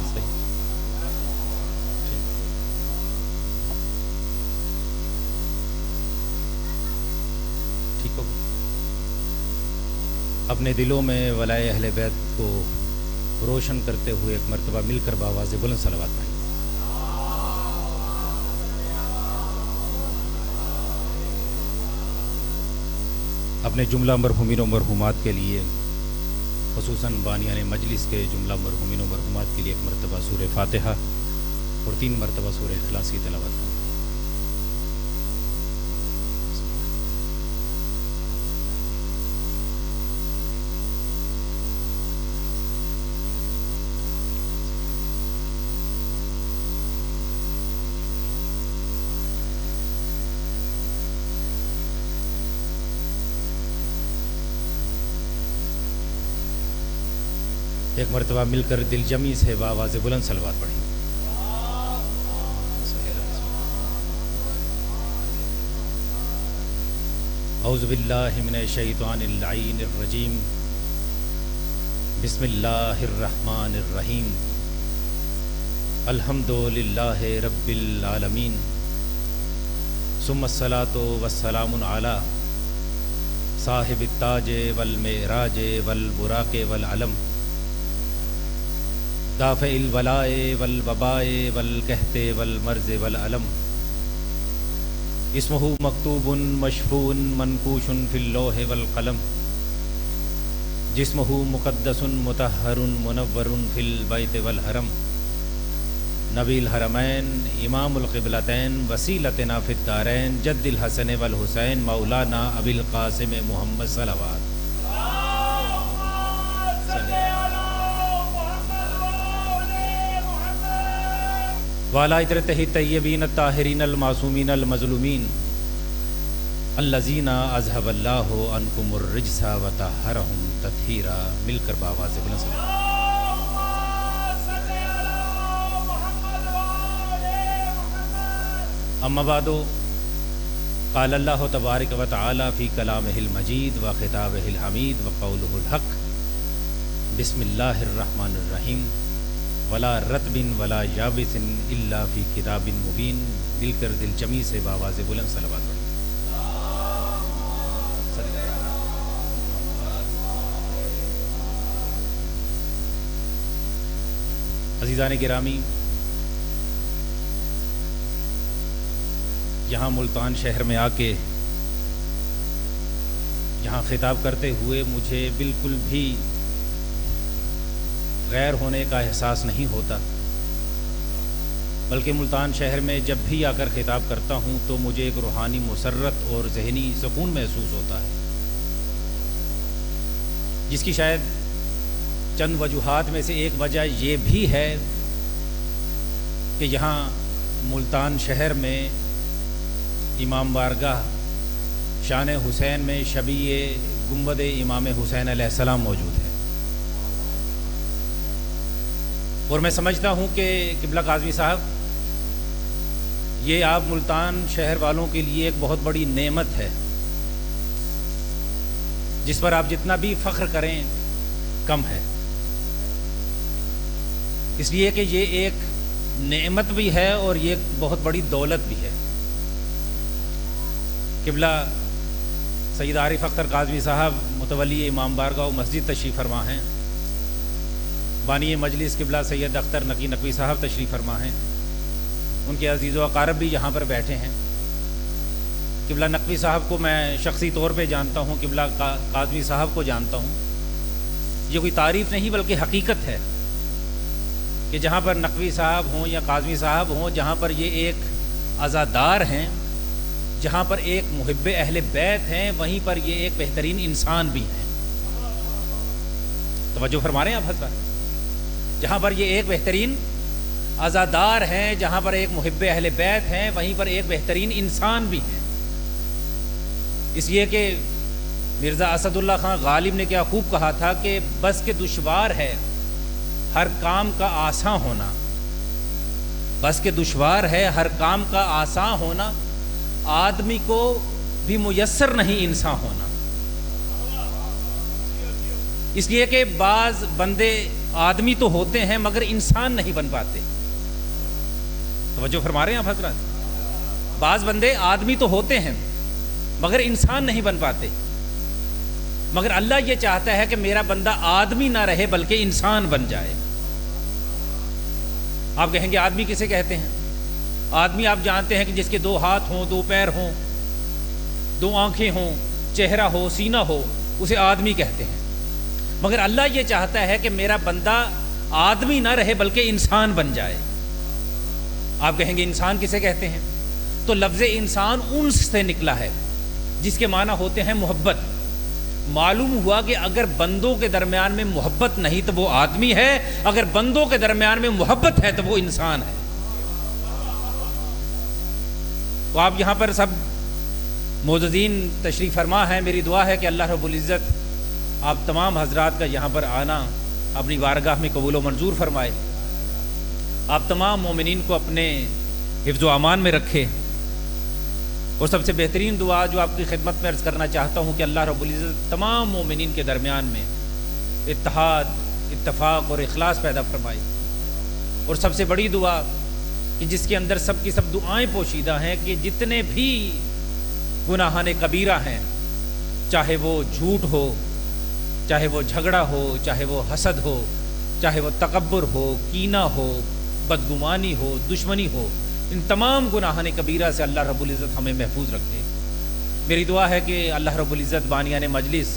صحیح ٹھیک ہو. اپنے دلوں میں ولائے اہل بیت کو روشن کرتے ہوئے ایک مرتبہ مل کر بآواز بلند صلوات پڑھیں. اپنے جملہ مرحومین و مرحومات کے لیے، خصوصاً بانیان مجلس کے جملہ مرحومین و مرحومات کے لیے ایک مرتبہ سورہ فاتحہ اور 3 مرتبہ سورہ اخلاص کی تلاوت کریں. ایک مرتبہ مل کر دل جمی سے بآواز بلند صلوات پڑھیں. اعوذ باللہ من الشیطان اللعین الرجیم. بسم اللہ الرحمن الرحیم. الحمد للہ رب العالمین. ثم الصلاۃ والسلام علی صاحب التاج والمعراج والبراق والعلم، دافع البلاء والوباء والقحط والمرض والعلم. اسمہ مکتوب مشفوع منقوش فی اللوح والقلم. جسمہ مقدس مطہر منور فی البیت والحرم. نبی الحرمین امام القبلتین وسیلتنا فی الدارین جد الحسن والحسین مولانا ابی القاسم محمد صلوات. وعلی اطرتہ الطیبین الطاہرین المعصومین المظلومین الذین اذھب اللہ عنکم الرجس وطہرہم تطہیرا. مل کر بآواز بلند صلوات. اما بعد، قال اللہ تبارک و تعالی فی کلامہ المجید و خطابہ الحمید و قولہ الحق. بسم اللہ الرحمن الرحیم. ولا رطب ولا یابس الا فی کتاب مبین. مل کر دل جمی سے بآواز بلند صلوات پڑھیں. عزیزان گرامی، یہاں ملتان شہر میں آ کے یہاں خطاب کرتے ہوئے مجھے بالکل بھی غیر ہونے کا احساس نہیں ہوتا، بلکہ ملتان شہر میں جب بھی آ کر خطاب کرتا ہوں تو مجھے ایک روحانی مسرت اور ذہنی سکون محسوس ہوتا ہے، جس کی شاید چند وجوہات میں سے ایک وجہ یہ بھی ہے کہ یہاں ملتان شہر میں امام بارگاہ شان حسین میں شبیہ گنبد امام حسین علیہ السلام موجود ہے. اور میں سمجھتا ہوں کہ قبلہ کاظمی صاحب، یہ آپ ملتان شہر والوں کے لیے ایک بہت بڑی نعمت ہے، جس پر آپ جتنا بھی فخر کریں کم ہے، اس لیے کہ یہ ایک نعمت بھی ہے اور یہ ایک بہت بڑی دولت بھی ہے. قبلہ سید عارف اختر کاظمی صاحب متولی امام بارگاہ و مسجد تشریف فرما ہیں. بانی مجلس قبلہ سید اختر نقی نقوی صاحب تشریف فرما ہیں. ان کے عزیز و اقارب بھی یہاں پر بیٹھے ہیں. قبلہ نقوی صاحب کو میں شخصی طور پہ جانتا ہوں، قبلہ کاظمی صاحب کو جانتا ہوں. یہ کوئی تعریف نہیں بلکہ حقیقت ہے کہ جہاں پر نقوی صاحب ہوں یا کاظمی صاحب ہوں، جہاں پر یہ ایک عزادار ہیں، جہاں پر ایک محب اہل بیت ہیں، وہیں پر یہ ایک بہترین انسان بھی ہیں. توجہ فرما رہے ہیں آپ حضرات؟ جہاں پر یہ ایک بہترین عزادار ہیں، جہاں پر ایک محب اہل بیت ہیں، وہیں پر ایک بہترین انسان بھی ہیں. اس لیے کہ مرزا اسد اللہ خان غالب نے کیا خوب کہا تھا کہ بس کے دشوار ہے ہر کام کا آساں ہونا. بس کے دشوار ہے ہر کام کا آساں ہونا، آدمی کو بھی میسر نہیں انسان ہونا. اس لیے کہ بعض بندے آدمی تو ہوتے ہیں مگر انسان نہیں بن پاتے. توجہ فرما رہے ہیں آپ حضرات؟ بعض بندے آدمی تو ہوتے ہیں مگر انسان نہیں بن پاتے. مگر اللہ یہ چاہتا ہے کہ میرا بندہ آدمی نہ رہے بلکہ انسان بن جائے. آپ کہیں گے آدمی کسے کہتے ہیں؟ آدمی آپ جانتے ہیں کہ جس کے 2 ہاتھ ہوں، 2 پیر ہوں، 2 آنکھیں ہوں، چہرہ ہو، سینہ ہو، اسے آدمی کہتے ہیں. مگر اللہ یہ چاہتا ہے کہ میرا بندہ آدمی نہ رہے بلکہ انسان بن جائے. آپ کہیں گے انسان کسے کہتے ہیں؟ تو لفظ انسان انس سے نکلا ہے جس کے معنی ہوتے ہیں محبت. معلوم ہوا کہ اگر بندوں کے درمیان میں محبت نہیں تو وہ آدمی ہے، اگر بندوں کے درمیان میں محبت ہے تو وہ انسان ہے. تو آپ یہاں پر سب معززین تشریف فرما ہیں. میری دعا ہے کہ اللہ رب العزت آپ تمام حضرات کا یہاں پر آنا اپنی بارگاہ میں قبول و منظور فرمائے. آپ تمام مومنین کو اپنے حفظ و امان میں رکھے. اور سب سے بہترین دعا جو آپ کی خدمت میں عرض کرنا چاہتا ہوں کہ اللہ رب العزت تمام مومنین کے درمیان میں اتحاد، اتفاق اور اخلاص پیدا فرمائے. اور سب سے بڑی دعا کہ جس کے اندر سب کی سب دعائیں پوشیدہ ہیں کہ جتنے بھی گناہان کبیرہ ہیں، چاہے وہ جھوٹ ہو، چاہے وہ جھگڑا ہو، چاہے وہ حسد ہو، چاہے وہ تکبر ہو، کینہ ہو، بدگمانی ہو، دشمنی ہو، ان تمام گناہان کبیرہ سے اللہ رب العزت ہمیں محفوظ رکھے. میری دعا ہے کہ اللہ رب العزت بانیان مجلس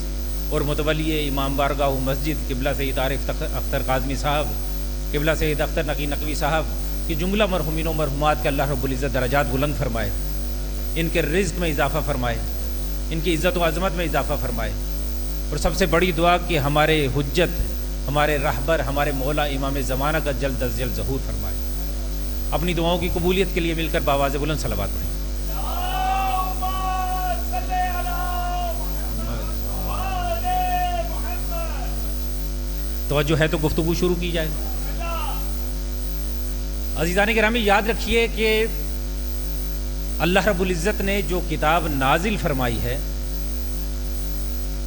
اور متولی امام بارگاہ مسجد قبلہ سید عارف اختر کاظمی صاحب، قبلہ سید اختر نقی نقوی صاحب کی جملہ مرحومین و مرحومات کے اللہ رب العزت درجات بلند فرمائے، ان کے رزق میں اضافہ فرمائے، ان کی عزت و عظمت میں اضافہ فرمائے. اور سب سے بڑی دعا کہ ہمارے حجت، ہمارے رہبر، ہمارے مولا امام زمانہ کا جلد از جلد ظہور فرمائے. اپنی دعاؤں کی قبولیت کے لیے مل کر بآواز بلند صلوات پڑھیں. توجہ ہے تو گفتگو شروع کی جائے. عزیزان گرامی، یاد رکھیے کہ اللہ رب العزت نے جو کتاب نازل فرمائی ہے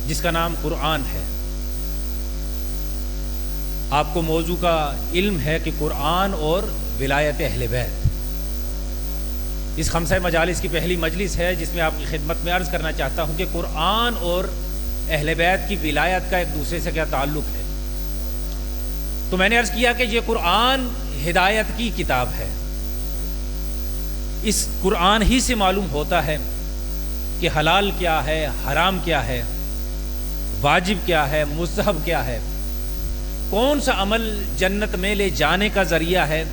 جس کا نام قرآن ہے، آپ کو موضوع کا علم ہے کہ قرآن اور ولایت اہل بیت. اس خمسہ مجالس کی پہلی مجلس ہے جس میں آپ کی خدمت میں عرض کرنا چاہتا ہوں کہ قرآن اور اہل بیت کی ولایت کا ایک دوسرے سے کیا تعلق ہے. تو میں نے عرض کیا کہ یہ قرآن ہدایت کی کتاب ہے. اس قرآن ہی سے معلوم ہوتا ہے کہ حلال کیا ہے، حرام کیا ہے، واجب کیا ہے، مستحب کیا ہے، کون سا عمل جنت میں لے جانے کا ذریعہ ہے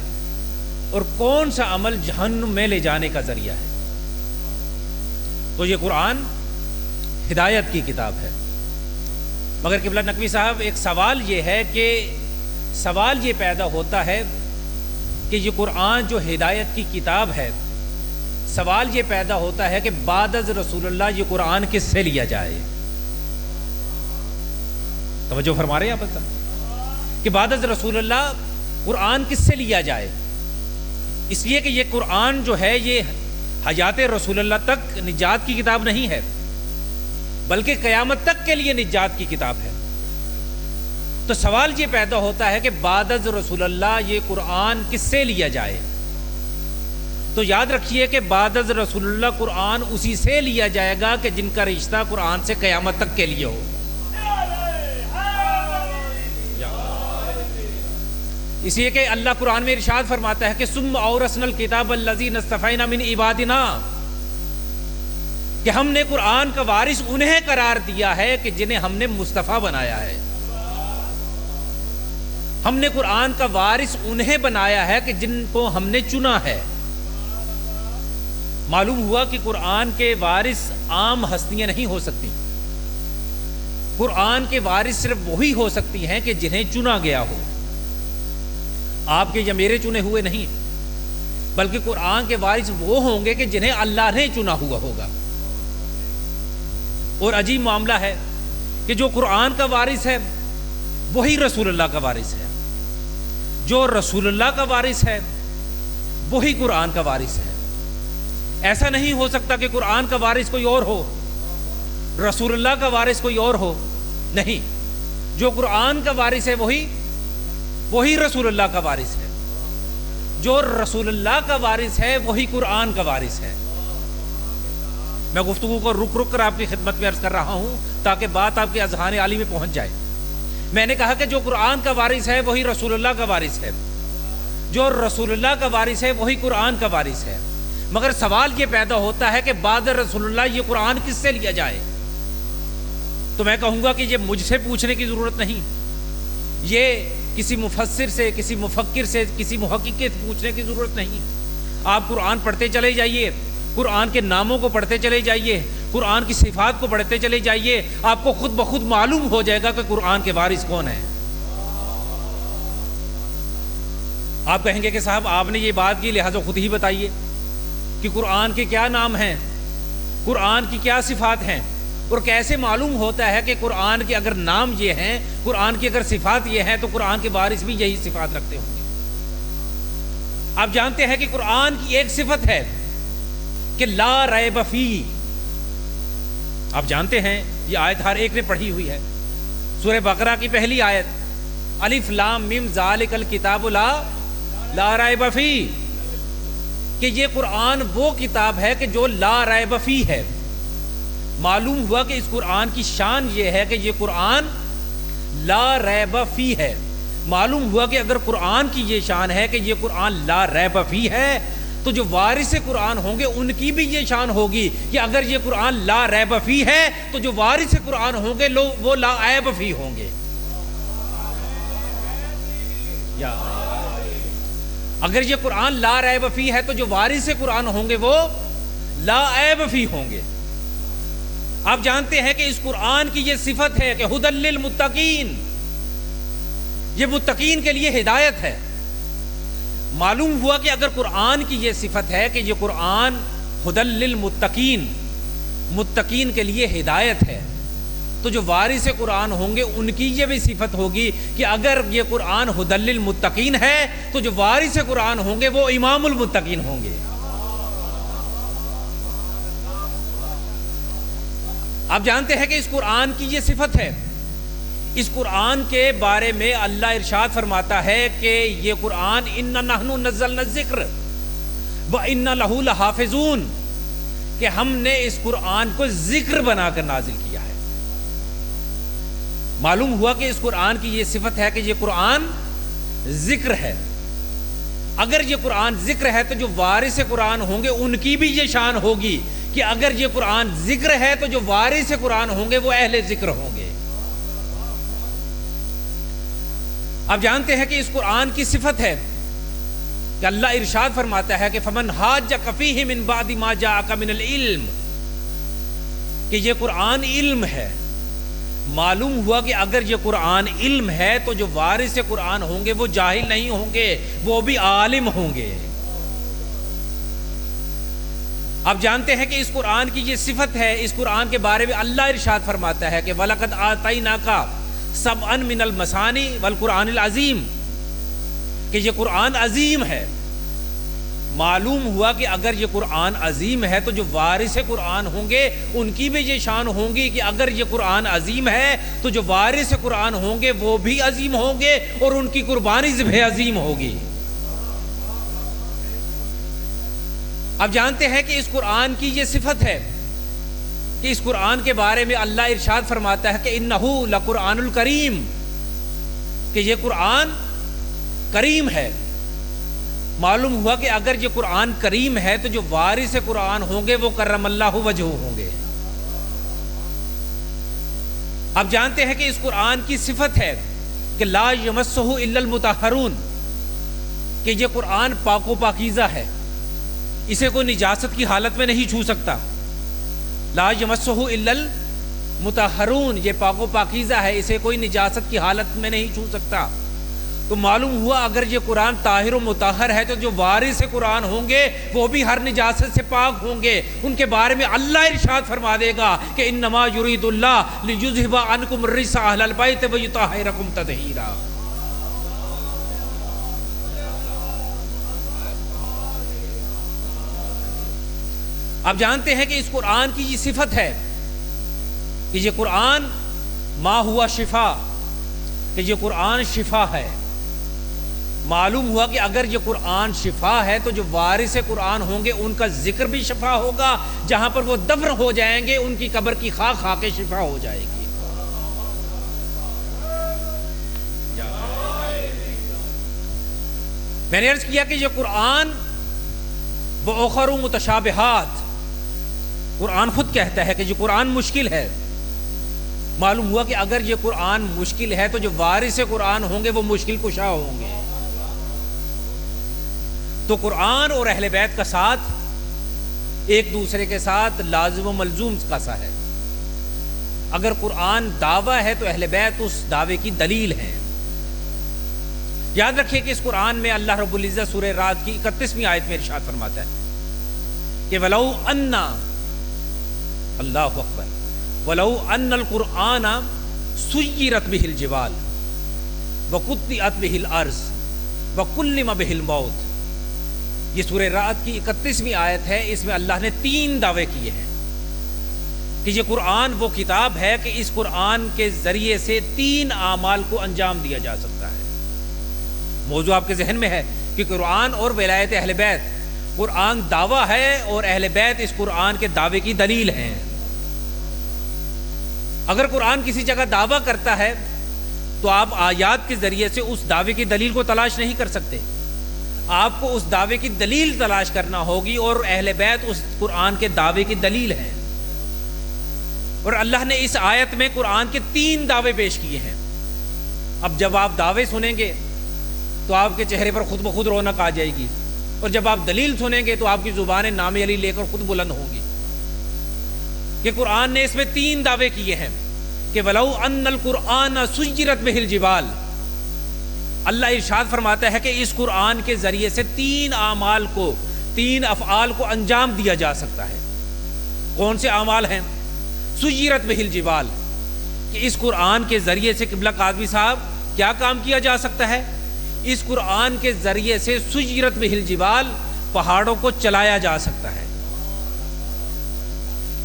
اور کون سا عمل جہنم میں لے جانے کا ذریعہ ہے. تو یہ قرآن ہدایت کی کتاب ہے. مگر قبلہ نقوی صاحب، ایک سوال یہ ہے کہ سوال یہ پیدا ہوتا ہے کہ یہ قرآن جو ہدایت کی کتاب ہے، سوال یہ پیدا ہوتا ہے کہ بعد از رسول اللہ یہ قرآن کس سے لیا جائے. توجہ فرما رہے ہیں آپ کہ بعد از رسول اللہ قرآن کس سے لیا جائے؟ اس لیے کہ یہ قرآن جو ہے یہ حیات رسول اللہ تک نجات کی کتاب نہیں ہے بلکہ قیامت تک کے لیے نجات کی کتاب ہے. تو سوال یہ پیدا ہوتا ہے کہ بعد از رسول اللہ یہ قرآن کس سے لیا جائے؟ تو یاد رکھیے کہ بعد از رسول اللہ قرآن اسی سے لیا جائے گا کہ جن کا رشتہ قرآن سے قیامت تک کے لیے ہو. اس لیے کہ اللہ قرآن میں ارشاد فرماتا ہے کہ ثم اورثنا الکتاب الذین اصطفینا من عبادنا، کہ ہم نے قرآن کا وارث انہیں قرار دیا ہے کہ جنہیں ہم نے مصطفیٰ بنایا ہے. ہم نے قرآن کا وارث انہیں بنایا ہے کہ جن کو ہم نے چنا ہے. معلوم ہوا کہ قرآن کے وارث عام ہستیاں نہیں ہو سکتی. قرآن کے وارث صرف وہی ہو سکتی ہیں کہ جنہیں چنا گیا ہو. آپ کے یا میرے چنے ہوئے نہیں، بلکہ قرآن کے وارث وہ ہوں گے کہ جنہیں اللہ نے چنا ہوا ہوگا. اور عجیب معاملہ ہے کہ جو قرآن کا وارث ہے وہی رسول اللہ کا وارث ہے، جو رسول اللہ کا وارث ہے وہی قرآن کا وارث ہے. ایسا نہیں ہو سکتا کہ قرآن کا وارث کوئی اور ہو، رسول اللہ کا وارث کوئی اور ہو. نہیں، جو قرآن کا وارث ہے وہی وہی رسول اللہ کا وارث ہے. جو رسول اللہ کا وارث ہے وہی قرآن کا وارث ہے. میں گفتگو کو رک رک کر آپ کی خدمت میں عرض کر رہا ہوں تاکہ بات آپ کے اذہان عالی میں پہنچ جائے. میں نے کہا کہ جو قرآن کا وارث ہے وہی رسول اللہ کا وارث ہے. جو رسول اللہ کا وارث ہے وہی قرآن کا وارث ہے. مگر سوال یہ پیدا ہوتا ہے کہ بعد رسول اللہ یہ قرآن کس سے لیا جائے؟ تو میں کہوں گا کہ یہ مجھ سے پوچھنے کی ضرورت نہیں، یہ کسی مفسر سے، کسی مفکر سے، کسی محقق سے پوچھنے کی ضرورت نہیں. آپ قرآن پڑھتے چلے جائیے، قرآن کے ناموں کو پڑھتے چلے جائیے، قرآن کی صفات کو پڑھتے چلے جائیے، آپ کو خود بخود معلوم ہو جائے گا کہ قرآن کے وارث کون ہیں. آپ کہیں گے کہ صاحب آپ نے یہ بات کی لہٰذا خود ہی بتائیے کہ قرآن کے کیا نام ہیں، قرآن کی کیا صفات ہیں، اور کیسے معلوم ہوتا ہے کہ قرآن کے اگر نام یہ ہیں، قرآن کی اگر صفات یہ ہیں تو قرآن کے وارث بھی یہی صفات رکھتے ہوں گے. آپ جانتے ہیں کہ قرآن کی ایک صفت ہے کہ لا ریب فی. آپ جانتے ہیں یہ آیت ہر ایک نے پڑھی ہوئی ہے، سورہ بقرہ کی پہلی آیت، الف لام میم ذالک الکتاب لا ریب فی، کہ یہ قرآن وہ کتاب ہے کہ جو لا ریب فی ہے. معلوم ہوا کہ اس قرآن کی شان یہ ہے کہ یہ قرآن لا ریب فی ہے. معلوم ہوا کہ اگر قرآن کی یہ شان ہے کہ یہ قرآن لا ریب فی ہے تو جو وارث قرآن ہوں گے ان کی بھی یہ شان ہوگی کہ اگر یہ قرآن لا ریب فی ہے تو جو وارث قرآن ہوں گے وہ لا عیب فی ہوں گے. اگر یہ قرآن لا ریب فی ہے تو جو وارث قرآن ہوں گے وہ لا عیب فی ہوں گے. آپ جانتے ہیں کہ اس قرآن کی یہ صفت ہے کہ ھدی للمتقین، یہ متقین کے لیے ہدایت ہے. معلوم ہوا کہ اگر قرآن کی یہ صفت ہے کہ یہ قرآن ھدی للمتقین، متقین کے لیے ہدایت ہے، تو جو وارث قرآن ہوں گے ان کی یہ بھی صفت ہوگی کہ اگر یہ قرآن ھدی للمتقین ہے تو جو وارث قرآن ہوں گے وہ امام المتقین ہوں گے. آپ جانتے ہیں کہ اس قرآن کی یہ صفت ہے. اس قرآن کے بارے میں اللہ ارشاد فرماتا ہے کہ یہ قرآن اِنَّا نَحْنُ نَزَّلْنَا الذِّکْرَ وَإِنَّا لَهُ لَحَافِظُونَ، کہ ہم نے اس قرآن کو ذکر بنا کر نازل کیا ہے. معلوم ہوا کہ اس قرآن کی یہ صفت ہے کہ یہ قرآن ذکر ہے. اگر یہ قرآن ذکر ہے تو جو وارث قرآن ہوں گے ان کی بھی یہ شان ہوگی کہ اگر یہ قرآن ذکر ہے تو جو وارث قرآن ہوں گے وہ اہل ذکر ہوں گے. آپ جانتے ہیں کہ اس قرآن کی صفت ہے کہ اللہ ارشاد فرماتا ہے کہ فمن حاجک فیہ من بعد ما جاءک من العلم، کہ یہ قرآن علم ہے. معلوم ہوا کہ اگر یہ قرآن علم ہے تو جو وارث قرآن ہوں گے وہ جاہل نہیں ہوں گے، وہ بھی عالم ہوں گے. آپ جانتے ہیں کہ اس قرآن کی یہ صفت ہے. اس قرآن کے بارے میں اللہ ارشاد فرماتا ہے کہ وَلَقَدْ آتَيْنَاكَ سَبْعًا مِنَ الْمَثَانِي وَالْقُرْآنِ الْعَظِيمِ، کہ یہ قرآن عظیم ہے. معلوم ہوا کہ اگر یہ قرآن عظیم ہے تو جو وارث قرآن ہوں گے ان کی بھی یہ شان ہوں گی کہ اگر یہ قرآن عظیم ہے تو جو وارث قرآن ہوں گے وہ بھی عظیم ہوں گے اور ان کی قربانی ذبح عظیم ہوگی. اب جانتے ہیں کہ اس قرآن کی یہ صفت ہے کہ اس قرآن کے بارے میں اللہ ارشاد فرماتا ہے کہ انہ لقرآن الکریم، کہ یہ قرآن کریم ہے. معلوم ہوا کہ اگر یہ قرآن کریم ہے تو جو وارث قرآن ہوں گے وہ کرم اللہ وجہہ ہوں گے. اب جانتے ہیں کہ اس قرآن کی صفت ہے کہ لا یمسہ الا المطہرون، کہ یہ قرآن پاک و پاکیزہ ہے، اسے کوئی نجاست کی حالت میں نہیں چھو سکتا. لا یمسہ الا المطہرون، یہ پاک و پاکیزہ ہے، اسے کوئی نجاست کی حالت میں نہیں چھو سکتا. تو معلوم ہوا اگر یہ قرآن طاہر و مطہر ہے تو جو وارث قرآن ہوں گے وہ بھی ہر نجاست سے پاک ہوں گے. ان کے بارے میں اللہ ارشاد فرما دے گا کہ انما یرید اللہ لیذھب عنکم الرجس اہل البیت ویطہرکم تطہیرا. آپ جانتے ہیں کہ اس قرآن کی یہ صفت ہے کہ یہ قرآن ما ہوا شفا، کہ یہ قرآن شفا ہے. معلوم ہوا کہ اگر یہ قرآن شفا ہے تو جو وارث قرآن ہوں گے ان کا ذکر بھی شفا ہوگا، جہاں پر وہ دفن ہو جائیں گے ان کی قبر کی خاک کھا کے شفا ہو جائے گی۔ میں نے عرض کیا کہ یہ قرآن وَأُخَرُ مُتَشَابِهَاتٌ، قرآن خود کہتا ہے کہ یہ قرآن مشکل ہے۔ معلوم ہوا کہ اگر یہ قرآن مشکل ہے تو جو وارث قرآن ہوں گے وہ مشکل کشا ہوں گے۔ تو قرآن اور اہل بیت کا ساتھ ایک دوسرے کے ساتھ لازم و ملزوم کا سا ہے۔ اگر قرآن دعویٰ ہے تو اہل بیت اس دعوے کی دلیل ہے۔ یاد رکھیے کہ اس قرآن میں اللہ رب العزت سورہ رعد کی 31ویں آیت میں ارشاد فرماتا ہے کہ وَلَوْ أَنَّ، اللہ اکبر، وَلَوْ أَنَّ الْقُرْآنَ سُيِّرَتْ بِهِ الْجِبَالُ وَقُطِّعَتْ بِهِ الْأَرْضُ وَكُلِّمَ بِهِ الْمَوْتُ۔ یہ سورہ رعد کی 31ویں آیت ہے، اس میں اللہ نے 3 دعوے کیے ہیں کہ یہ قرآن وہ کتاب ہے کہ اس قرآن کے ذریعے سے 3 اعمال کو انجام دیا جا سکتا ہے۔ موضوع آپ کے ذہن میں ہے کہ قرآن اور ولایت اہل بیت، قرآن دعویٰ ہے اور اہل بیت اس قرآن کے دعوے کی دلیل ہیں۔ اگر قرآن کسی جگہ دعویٰ کرتا ہے تو آپ آیات کے ذریعے سے اس دعوے کی دلیل کو تلاش نہیں کر سکتے، آپ کو اس دعوے کی دلیل تلاش کرنا ہوگی، اور اہل بیت اس قرآن کے دعوے کی دلیل ہیں۔ اور اللہ نے اس آیت میں قرآن کے 3 دعوے پیش کیے ہیں۔ اب جب آپ دعوے سنیں گے تو آپ کے چہرے پر خود بخود رونق آ جائے گی، اور جب آپ دلیل سنیں گے تو آپ کی زبانیں نام علی لے کر خود بلند ہوں گی کہ قرآن نے اس میں 3 دعوے کیے ہیں کہ وَلَوْ أَنَّ الْقُرْآنَ سُيِّرَتْ بِهِ الْجِبَالُ۔ اللہ ارشاد فرماتا ہے کہ اس قرآن کے ذریعے سے 3 اعمال کو، 3 افعال کو انجام دیا جا سکتا ہے۔ کون سے اعمال ہیں؟ سُيِّرَتْ بِهِ الْجِبَالُ، کہ اس قرآن کے ذریعے سے قبلہ قاضوی صاحب کیا کام کیا جا سکتا ہے؟ اس قرآن کے ذریعے سے سُيِّرَتْ بِهِ الْجِبَالُ، پہاڑوں کو چلایا جا سکتا ہے۔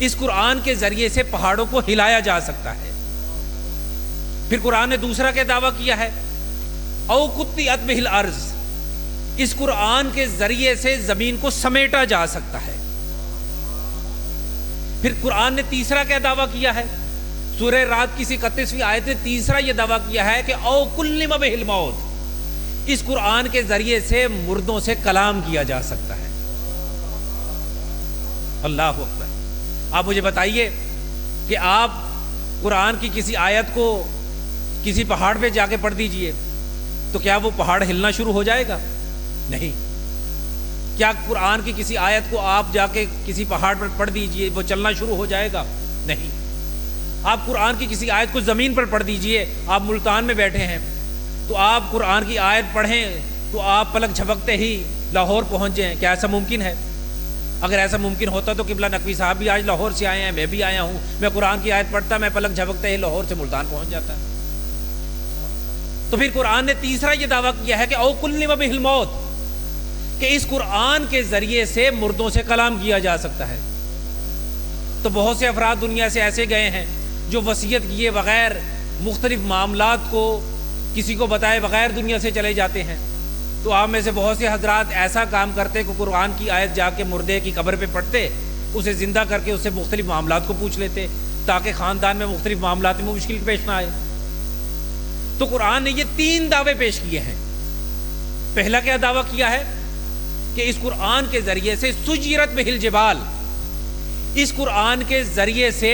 اس قرآن کے ذریعے سے پہاڑوں کو ہلایا جا سکتا ہے۔ پھر قرآن نے دوسرا کیا دعویٰ کیا ہے؟ او قطعت بہ الارض، اس قرآن کے ذریعے سے زمین کو سمیٹا جا سکتا ہے۔ پھر قرآن نے تیسرا کیا دعویٰ کیا ہے؟ سورہ رعد کی 31ویں آیت نے تیسرا یہ دعویٰ کیا ہے کہ او کلم بہ الموت، اس قرآن کے ذریعے سے مردوں سے کلام کیا جا سکتا ہے۔ اللہ اکبر۔ آپ مجھے بتائیے کہ آپ قرآن کی کسی آیت کو کسی پہاڑ پہ جا کے پڑھ دیجئے تو کیا وہ پہاڑ ہلنا شروع ہو جائے گا؟ نہیں۔ کیا قرآن کی کسی آیت کو آپ جا کے کسی پہاڑ پر پڑھ دیجئے وہ چلنا شروع ہو جائے گا؟ نہیں۔ آپ قرآن کی کسی آیت کو زمین پر پڑھ دیجئے، آپ ملتان میں بیٹھے ہیں تو آپ قرآن کی آیت پڑھیں تو آپ پلک جھپکتے ہی لاہور پہنچ جائیں، کیا ایسا ممکن ہے؟ اگر ایسا ممکن ہوتا تو قبلہ نقوی صاحب بھی آج لاہور سے آئے ہیں، میں بھی آیا ہوں، میں قرآن کی آیت پڑھتا، میں پلک جھپکتے ہی لاہور سے ملتان پہنچ جاتا۔ تو پھر قرآن نے تیسرا یہ دعویٰ کیا ہے کہ او کلم بہ الموت، کہ اس قرآن کے ذریعے سے مردوں سے کلام کیا جا سکتا ہے۔ تو بہت سے افراد دنیا سے ایسے گئے ہیں جو وصیت کیے بغیر، مختلف معاملات کو کسی کو بتائے بغیر دنیا سے چلے جاتے ہیں۔ تو آپ میں سے بہت سے حضرات ایسا کام کرتے کہ قرآن کی آیت جا کے مردے کی قبر پہ پڑھتے، اسے زندہ کر کے اس سے مختلف معاملات کو پوچھ لیتے تاکہ خاندان میں مختلف معاملات میں مشکل پیش نہ آئے۔ تو قرآن نے یہ 3 دعوے پیش کیے ہیں۔ پہلا کیا دعویٰ کیا ہے کہ اس قرآن کے ذریعے سے سجرت بہ الجبال، اس قرآن کے ذریعے سے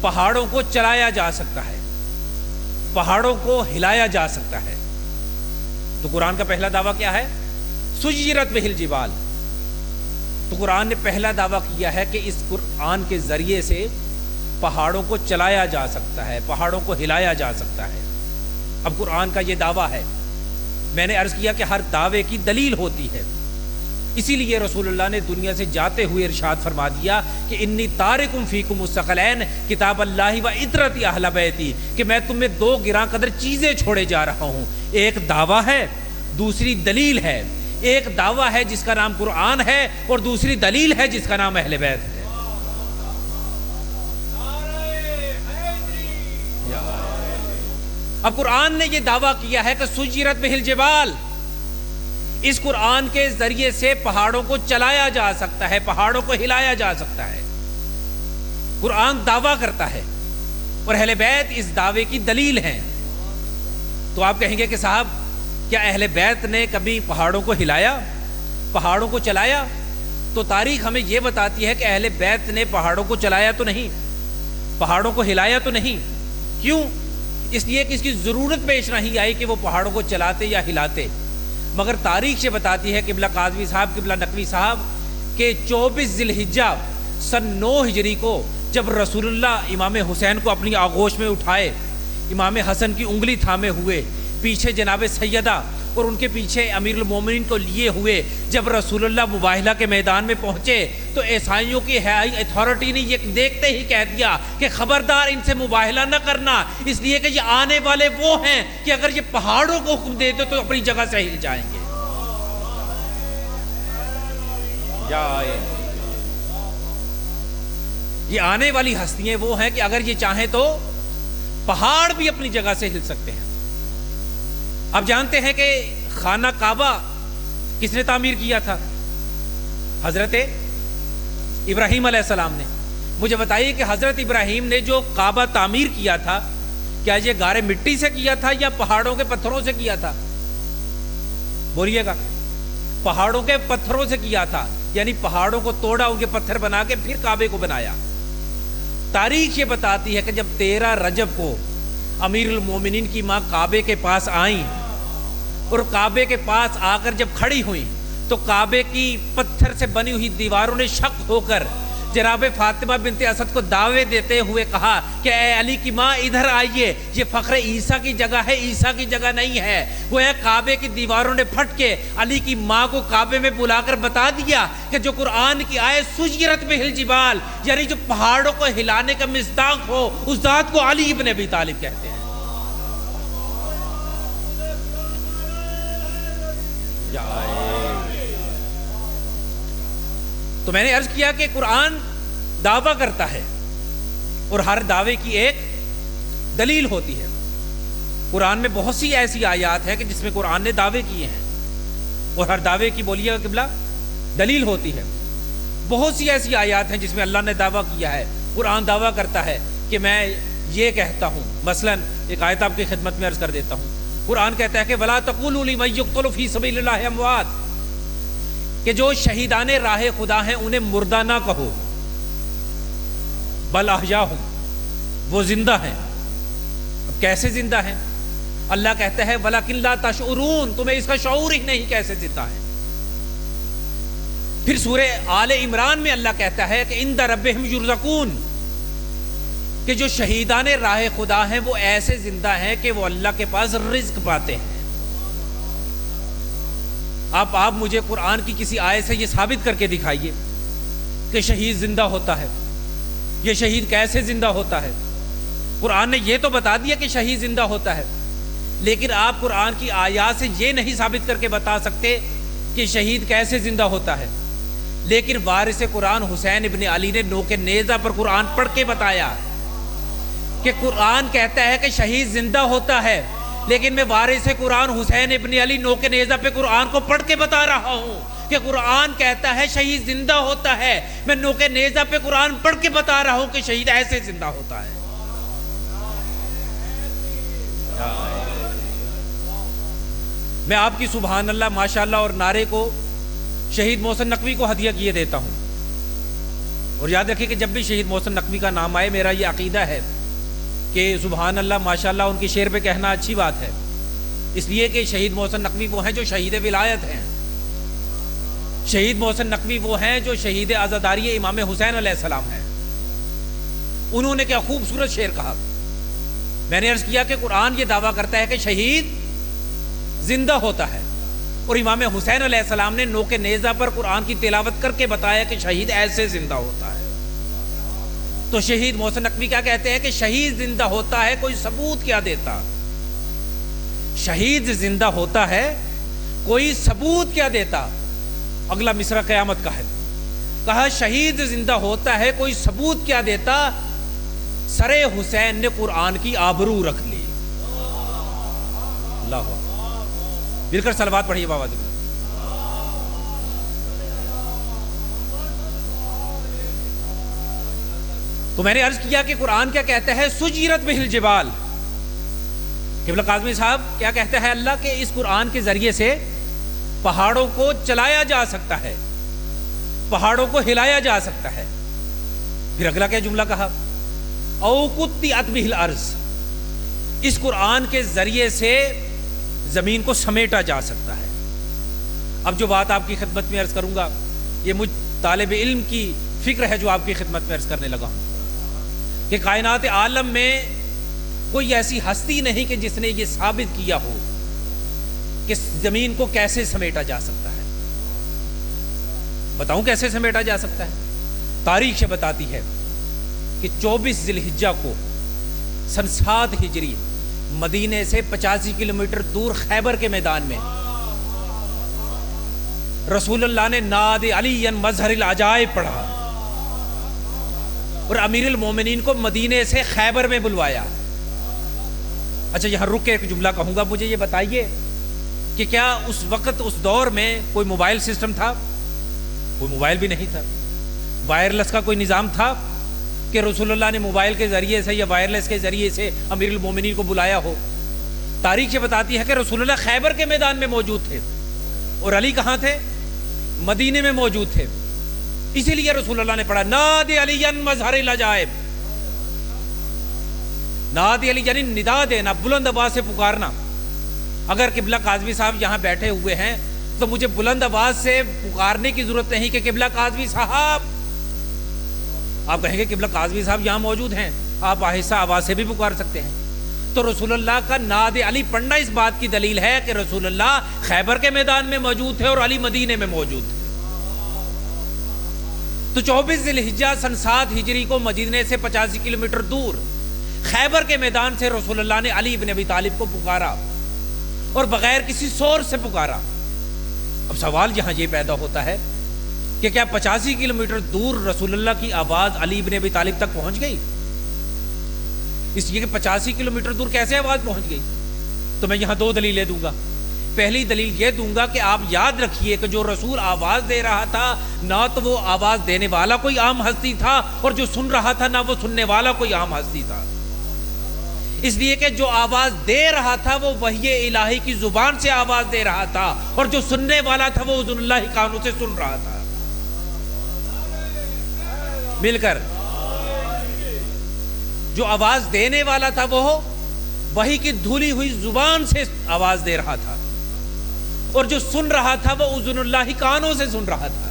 پہاڑوں کو چلایا جا سکتا ہے، پہاڑوں کو ہلایا جا سکتا ہے۔ تو قرآن کا پہلا دعویٰ کیا ہے؟ سجرت بہ الجبال۔ تو قرآن نے پہلا دعویٰ کیا ہے کہ اس قرآن کے ذریعے سے پہاڑوں کو چلایا جا سکتا ہے، پہاڑوں کو ہلایا جا سکتا ہے۔ اب قرآن کا یہ دعویٰ ہے، میں نے عرض کیا کہ ہر دعوے کی دلیل ہوتی ہے، اسی لیے رسول اللہ نے دنیا سے جاتے ہوئے ارشاد فرما دیا کہ انی تارکم فیکم الثقلین کتاب اللہ و عطرت اہل بیتی، کہ میں تم میں 2 گراں قدر چیزیں چھوڑے جا رہا ہوں، ایک دعویٰ ہے، دوسری دلیل ہے۔ ایک دعویٰ ہے جس کا نام قرآن ہے اور دوسری دلیل ہے جس کا نام اہل بیت ہے۔ اب قرآن نے یہ دعویٰ کیا ہے کہ سجرت بہ الجبال، اس قرآن کے ذریعے سے پہاڑوں کو چلایا جا سکتا ہے، پہاڑوں کو ہلایا جا سکتا ہے۔ قرآن دعویٰ کرتا ہے اور اہل بیت اس دعوے کی دلیل ہیں۔ تو آپ کہیں گے کہ صاحب کیا اہل بیت نے کبھی پہاڑوں کو ہلایا، پہاڑوں کو چلایا؟ تو تاریخ ہمیں یہ بتاتی ہے کہ اہل بیت نے پہاڑوں کو چلایا تو نہیں، پہاڑوں کو ہلایا تو نہیں۔ کیوں؟ اس لیے کہ اس کی ضرورت پیش نہیں آئی کہ وہ پہاڑوں کو چلاتے یا ہلاتے۔ مگر تاریخ سے بتاتی ہے قبلہ قاظمی صاحب، قبلہ نقوی صاحب، کہ 24 ذی الحجہ سن 9 ہجری کو جب رسول اللہ امام حسین کو اپنی آغوش میں اٹھائے، امام حسن کی انگلی تھامے ہوئے، پیچھے جناب سیدہ اور ان کے پیچھے امیر المومنین کو لیے ہوئے جب رسول اللہ مباہلہ کے میدان میں پہنچے، تو عیسائیوں کی ہائی اتھارٹی نے یہ دیکھتے ہی کہہ دیا کہ خبردار ان سے مباہلہ نہ کرنا، اس لیے کہ یہ آنے والے وہ ہیں کہ اگر یہ پہاڑوں کو حکم دے دو تو اپنی جگہ سے ہل جائیں گے۔ یہ آنے والی ہستیاں وہ ہیں کہ اگر یہ چاہیں تو پہاڑ بھی اپنی جگہ سے ہل سکتے ہیں۔ آپ جانتے ہیں کہ خانہ کعبہ کس نے تعمیر کیا تھا؟ حضرت ابراہیم علیہ السلام نے۔ مجھے بتائیے کہ حضرت ابراہیم نے جو کعبہ تعمیر کیا تھا، کیا یہ گارے مٹی سے کیا تھا یا پہاڑوں کے پتھروں سے کیا تھا؟ بولیے گا۔ پہاڑوں کے پتھروں سے کیا تھا، یعنی پہاڑوں کو توڑا، ان کے پتھر بنا کے پھر کعبے کو بنایا۔ تاریخ یہ بتاتی ہے کہ جب 13 رجب کو امیر المومنین کی ماں کعبے کے پاس آئیں اور کعبے کے پاس آ کر جب کھڑی ہوئیں تو کعبے کی پتھر سے بنی ہوئی دیواروں نے شک ہو کر جناب فاطمہ بنت اسد کو دعوے دیتے ہوئے کہا کہ اے علی کی ماں ادھر آئیے، یہ فخر عیسیٰ کی جگہ ہے، عیسیٰ کی جگہ نہیں ہے۔ وہ ہے کعبے کی دیواروں نے پھٹ کے علی کی ماں کو کعبے میں بلا کر بتا دیا کہ جو قرآن کی آیت سجرت بہ الجبال، یعنی جو پہاڑوں کو ہلانے کا مصداق ہو، اس ذات کو علی ابن ابی طالب کہتے ہیں۔ تو میں نے عرض کیا کہ قرآن دعویٰ کرتا ہے اور ہر دعوے کی ایک دلیل ہوتی ہے۔ قرآن میں بہت سی ایسی آیات ہیں کہ جس میں قرآن نے دعوے کیے ہیں اور ہر دعوے کی بولیے گا قبلہ دلیل ہوتی ہے۔ بہت سی ایسی آیات ہیں جس میں اللہ نے دعویٰ کیا ہے، قرآن دعویٰ کرتا ہے کہ میں یہ کہتا ہوں۔ مثلا ایک آیت آپ کی خدمت میں عرض کر دیتا ہوں۔ قرآن کہتا ہے کہ وَلَا تَقُولُوا لِمَن يُقْتَلُ فِي سَبِيلِ اللَّهِ أَمْوَاتٌ، کہ جو شہیدان راہ خدا ہیں انہیں مردہ نہ کہو، بل احیاء، وہ زندہ ہیں۔ اب کیسے زندہ ہیں؟ اللہ کہتا ہے وَلَكِن لَا تَشْعُرُونَ، تمہیں اس کا شعور ہی نہیں کیسے زندہ ہیں۔ پھر سورہ آل عمران میں اللہ کہتا ہے کہ عند ربہم یرزقون، کہ جو شہیدان راہ خدا ہیں وہ ایسے زندہ ہیں کہ وہ اللہ کے پاس رزق پاتے ہیں۔ آپ مجھے قرآن کی کسی آیت سے یہ ثابت کر کے دکھائیے کہ شہید زندہ ہوتا ہے۔ یہ شہید کیسے زندہ ہوتا ہے؟ قرآن نے یہ تو بتا دیا کہ شہید زندہ ہوتا ہے، لیکن آپ قرآن کی آیات سے یہ نہیں ثابت کر کے بتا سکتے کہ شہید کیسے زندہ ہوتا ہے۔ لیکن وارث قرآن حسین ابن علی نے نوک نیزہ پر قرآن پڑھ کے بتایا کہ قرآن کہتا ہے کہ شہید زندہ ہوتا ہے، لیکن میں وارث قرآن حسین ابن علی نوک نیزہ پہ قرآن کو پڑھ کے بتا رہا ہوں کہ قرآن کہتا ہے شہید زندہ ہوتا ہے، میں نوک نیزہ پہ قرآن پڑھ کے بتا رہا ہوں کہ شہید ایسے زندہ ہوتا ہے۔ میں آپ کی سبحان اللہ ماشاءاللہ اور نعرے کو شہید محسن نقوی کو ہدیہ کیے دیتا ہوں، اور یاد رکھیں کہ جب بھی شہید محسن نقوی کا نام آئے میرا یہ عقیدہ ہے کہ سبحان اللہ ماشاءاللہ ان کی شعر پہ کہنا اچھی بات ہے، اس لیے کہ شہید محسن نقوی وہ ہیں جو شہید ولایت ہیں، شہید محسن نقوی وہ ہیں جو شہید عزاداری امام حسین علیہ السلام ہیں۔ انہوں نے کیا خوبصورت شعر کہا۔ میں نے عرض کیا کہ قرآن یہ دعویٰ کرتا ہے کہ شہید زندہ ہوتا ہے، اور امام حسین علیہ السلام نے نوک نیزہ پر قرآن کی تلاوت کر کے بتایا کہ شہید ایسے زندہ ہوتا ہے۔ تو شہید محسن نقوی کیا کہتے ہیں کہ شہید زندہ ہوتا ہے، کوئی ثبوت کیا دیتا؟ شہید زندہ ہوتا ہے، کوئی ثبوت کیا دیتا؟ اگلا مصرع قیامت کا ہے، کہا شہید زندہ ہوتا ہے، کوئی ثبوت کیا دیتا؟ سر حسین نے قرآن کی آبرو رکھ لی۔ اللہ مل کر صلوات پڑھیے بابا جی۔ تو میں نے عرض کیا کہ قرآن کیا کہتا ہے؟ سجیرت بہ الجبال. قبلہ قاظمی صاحب کیا کہتا ہے اللہ کہ اس قرآن کے ذریعے سے پہاڑوں کو چلایا جا سکتا ہے، پہاڑوں کو ہلایا جا سکتا ہے. پھر اگلا کیا جملہ کہا؟ او قطعت بہ الارض، اس قرآن کے ذریعے سے زمین کو سمیٹا جا سکتا ہے. اب جو بات آپ کی خدمت میں عرض کروں گا یہ مجھ طالب علم کی فکر ہے جو آپ کی خدمت میں عرض کرنے لگا ہوں کہ کائنات عالم میں کوئی ایسی ہستی نہیں کہ جس نے یہ ثابت کیا ہو کہ زمین کو کیسے سمیٹا جا سکتا ہے. بتاؤں کیسے سمیٹا جا سکتا ہے؟ تاریخ سے بتاتی ہے کہ 24 ذی الحجہ کو سن 7 ہجری مدینے سے 85 کلومیٹر دور خیبر کے میدان میں رسول اللہ نے ناد علی مظہر العجائب پڑھا اور امیر المومنین کو مدینے سے خیبر میں بلوایا. اچھا یہاں رک کے ایک جملہ کہوں گا، مجھے یہ بتائیے کہ کیا اس وقت اس دور میں کوئی موبائل سسٹم تھا؟ کوئی موبائل بھی نہیں تھا. وائرلیس کا کوئی نظام تھا کہ رسول اللہ نے موبائل کے ذریعے سے یا وائرلیس کے ذریعے سے امیر المومنین کو بلایا ہو؟ تاریخ یہ بتاتی ہے کہ رسول اللہ خیبر کے میدان میں موجود تھے اور علی کہاں تھے؟ مدینے میں موجود تھے. اسی لیے رسول اللہ نے پڑھا ناد علی مظہر العجائب. ناد علی یعنی ندا دینا، بلند آواز سے پکارنا. اگر قبلہ قاظمی صاحب یہاں بیٹھے ہوئے ہیں تو مجھے بلند آواز سے پکارنے کی ضرورت نہیں کہ قبلہ قاظمی صاحب. آپ کہیں گے قبلہ قاظمی صاحب یہاں موجود ہیں، آپ آہستہ آواز سے بھی پکار سکتے ہیں. تو رسول اللہ کا ناد علی پڑھنا اس بات کی دلیل ہے کہ رسول اللہ خیبر کے میدان میں موجود تھے اور علی مدینے میں موجود تھے. تو 24 ذی الحجہ سن 7 ہجری کو مدینے سے 85 کلومیٹر دور خیبر کے میدان سے رسول اللہ نے علی بن ابی طالب کو پکارا اور بغیر کسی سور سے پکارا. اب سوال یہاں یہ پیدا ہوتا ہے کہ کیا 85 کلومیٹر دور رسول اللہ کی آواز علی بن ابی طالب تک پہنچ گئی؟ اس لیے کہ 85 کلومیٹر دور کیسے آواز پہنچ گئی؟ تو میں یہاں 2 دلیلیں دوں گا. پہلی دلیل یہ دوں گا کہ آپ یاد رکھیے کہ جو رسول آواز دے رہا تھا نہ تو وہ آواز دینے والا کوئی عام ہستی تھا اور جو سن رہا تھا نہ وہ سننے والا کوئی عام ہستی تھا. اس لیے کہ جو آواز دے رہا تھا وہ وحی الہی کی زبان سے آواز دے رہا تھا اور جو سننے والا تھا وہ اذن اللہ کانوں سے سن رہا تھا. مل کر جو آواز دینے والا تھا وہ وحی کی دھلی ہوئی زبان سے آواز دے رہا تھا اور جو سن رہا تھا وہ اذن اللہ کانوں سے سن رہا تھا.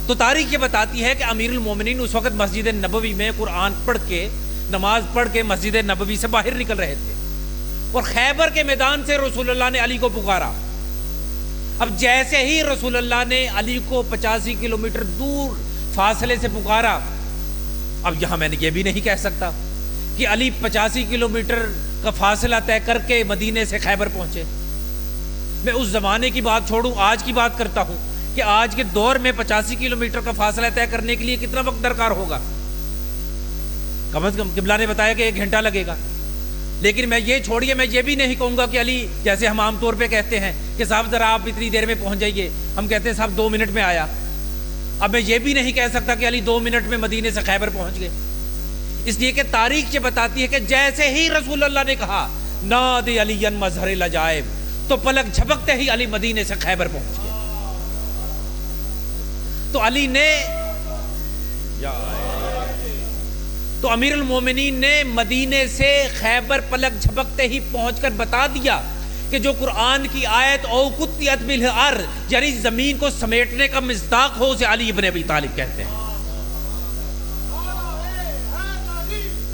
تو تاریخ یہ بتاتی ہے کہ امیر المومنین اس وقت مسجد نبوی میں قرآن پڑھ کے نماز پڑھ کے مسجد نبوی سے باہر نکل رہے تھے اور خیبر کے میدان سے رسول اللہ نے علی کو پکارا. اب جیسے ہی رسول اللہ نے علی کو 85 کلومیٹر دور فاصلے سے پکارا، اب یہاں میں نے یہ بھی نہیں کہہ سکتا کہ علی 85 کلومیٹر کا فاصلہ طے کر کے مدینے سے خیبر پہنچے. میں اس زمانے کی بات چھوڑوں، آج کی بات کرتا ہوں کہ آج کے دور میں 85 کلومیٹر کا فاصلہ طے کرنے کے لیے کتنا وقت درکار ہوگا؟ کم از کم قبلہ نے بتایا کہ 1 گھنٹہ لگے گا. لیکن میں یہ چھوڑیے، میں یہ بھی نہیں کہوں گا کہ علی، جیسے ہم عام طور پہ کہتے ہیں کہ صاحب ذرا آپ اتنی دیر میں پہنچ جائیے، ہم کہتے ہیں صاحب 2 منٹ میں آیا. اب میں یہ بھی نہیں کہہ سکتا کہ علی 2 منٹ میں مدینے سے خیبر پہنچ گئے. اس لیے کہ تاریخ یہ بتاتی ہے کہ جیسے ہی رسول اللہ نے کہا ناد علی مظہر العجائب تو پلک جھپکتے ہی علی مدینے سے خیبر پہنچ گئے. تو علی نے تو امیر المومنین نے مدینے سے خیبر پلک جھپکتے ہی پہنچ کر بتا دیا کہ جو قرآن کی آیت او قطعت بالارض یعنی زمین کو سمیٹنے کا مصداق ہو اسے علی ابن ابی طالب کہتے ہیں.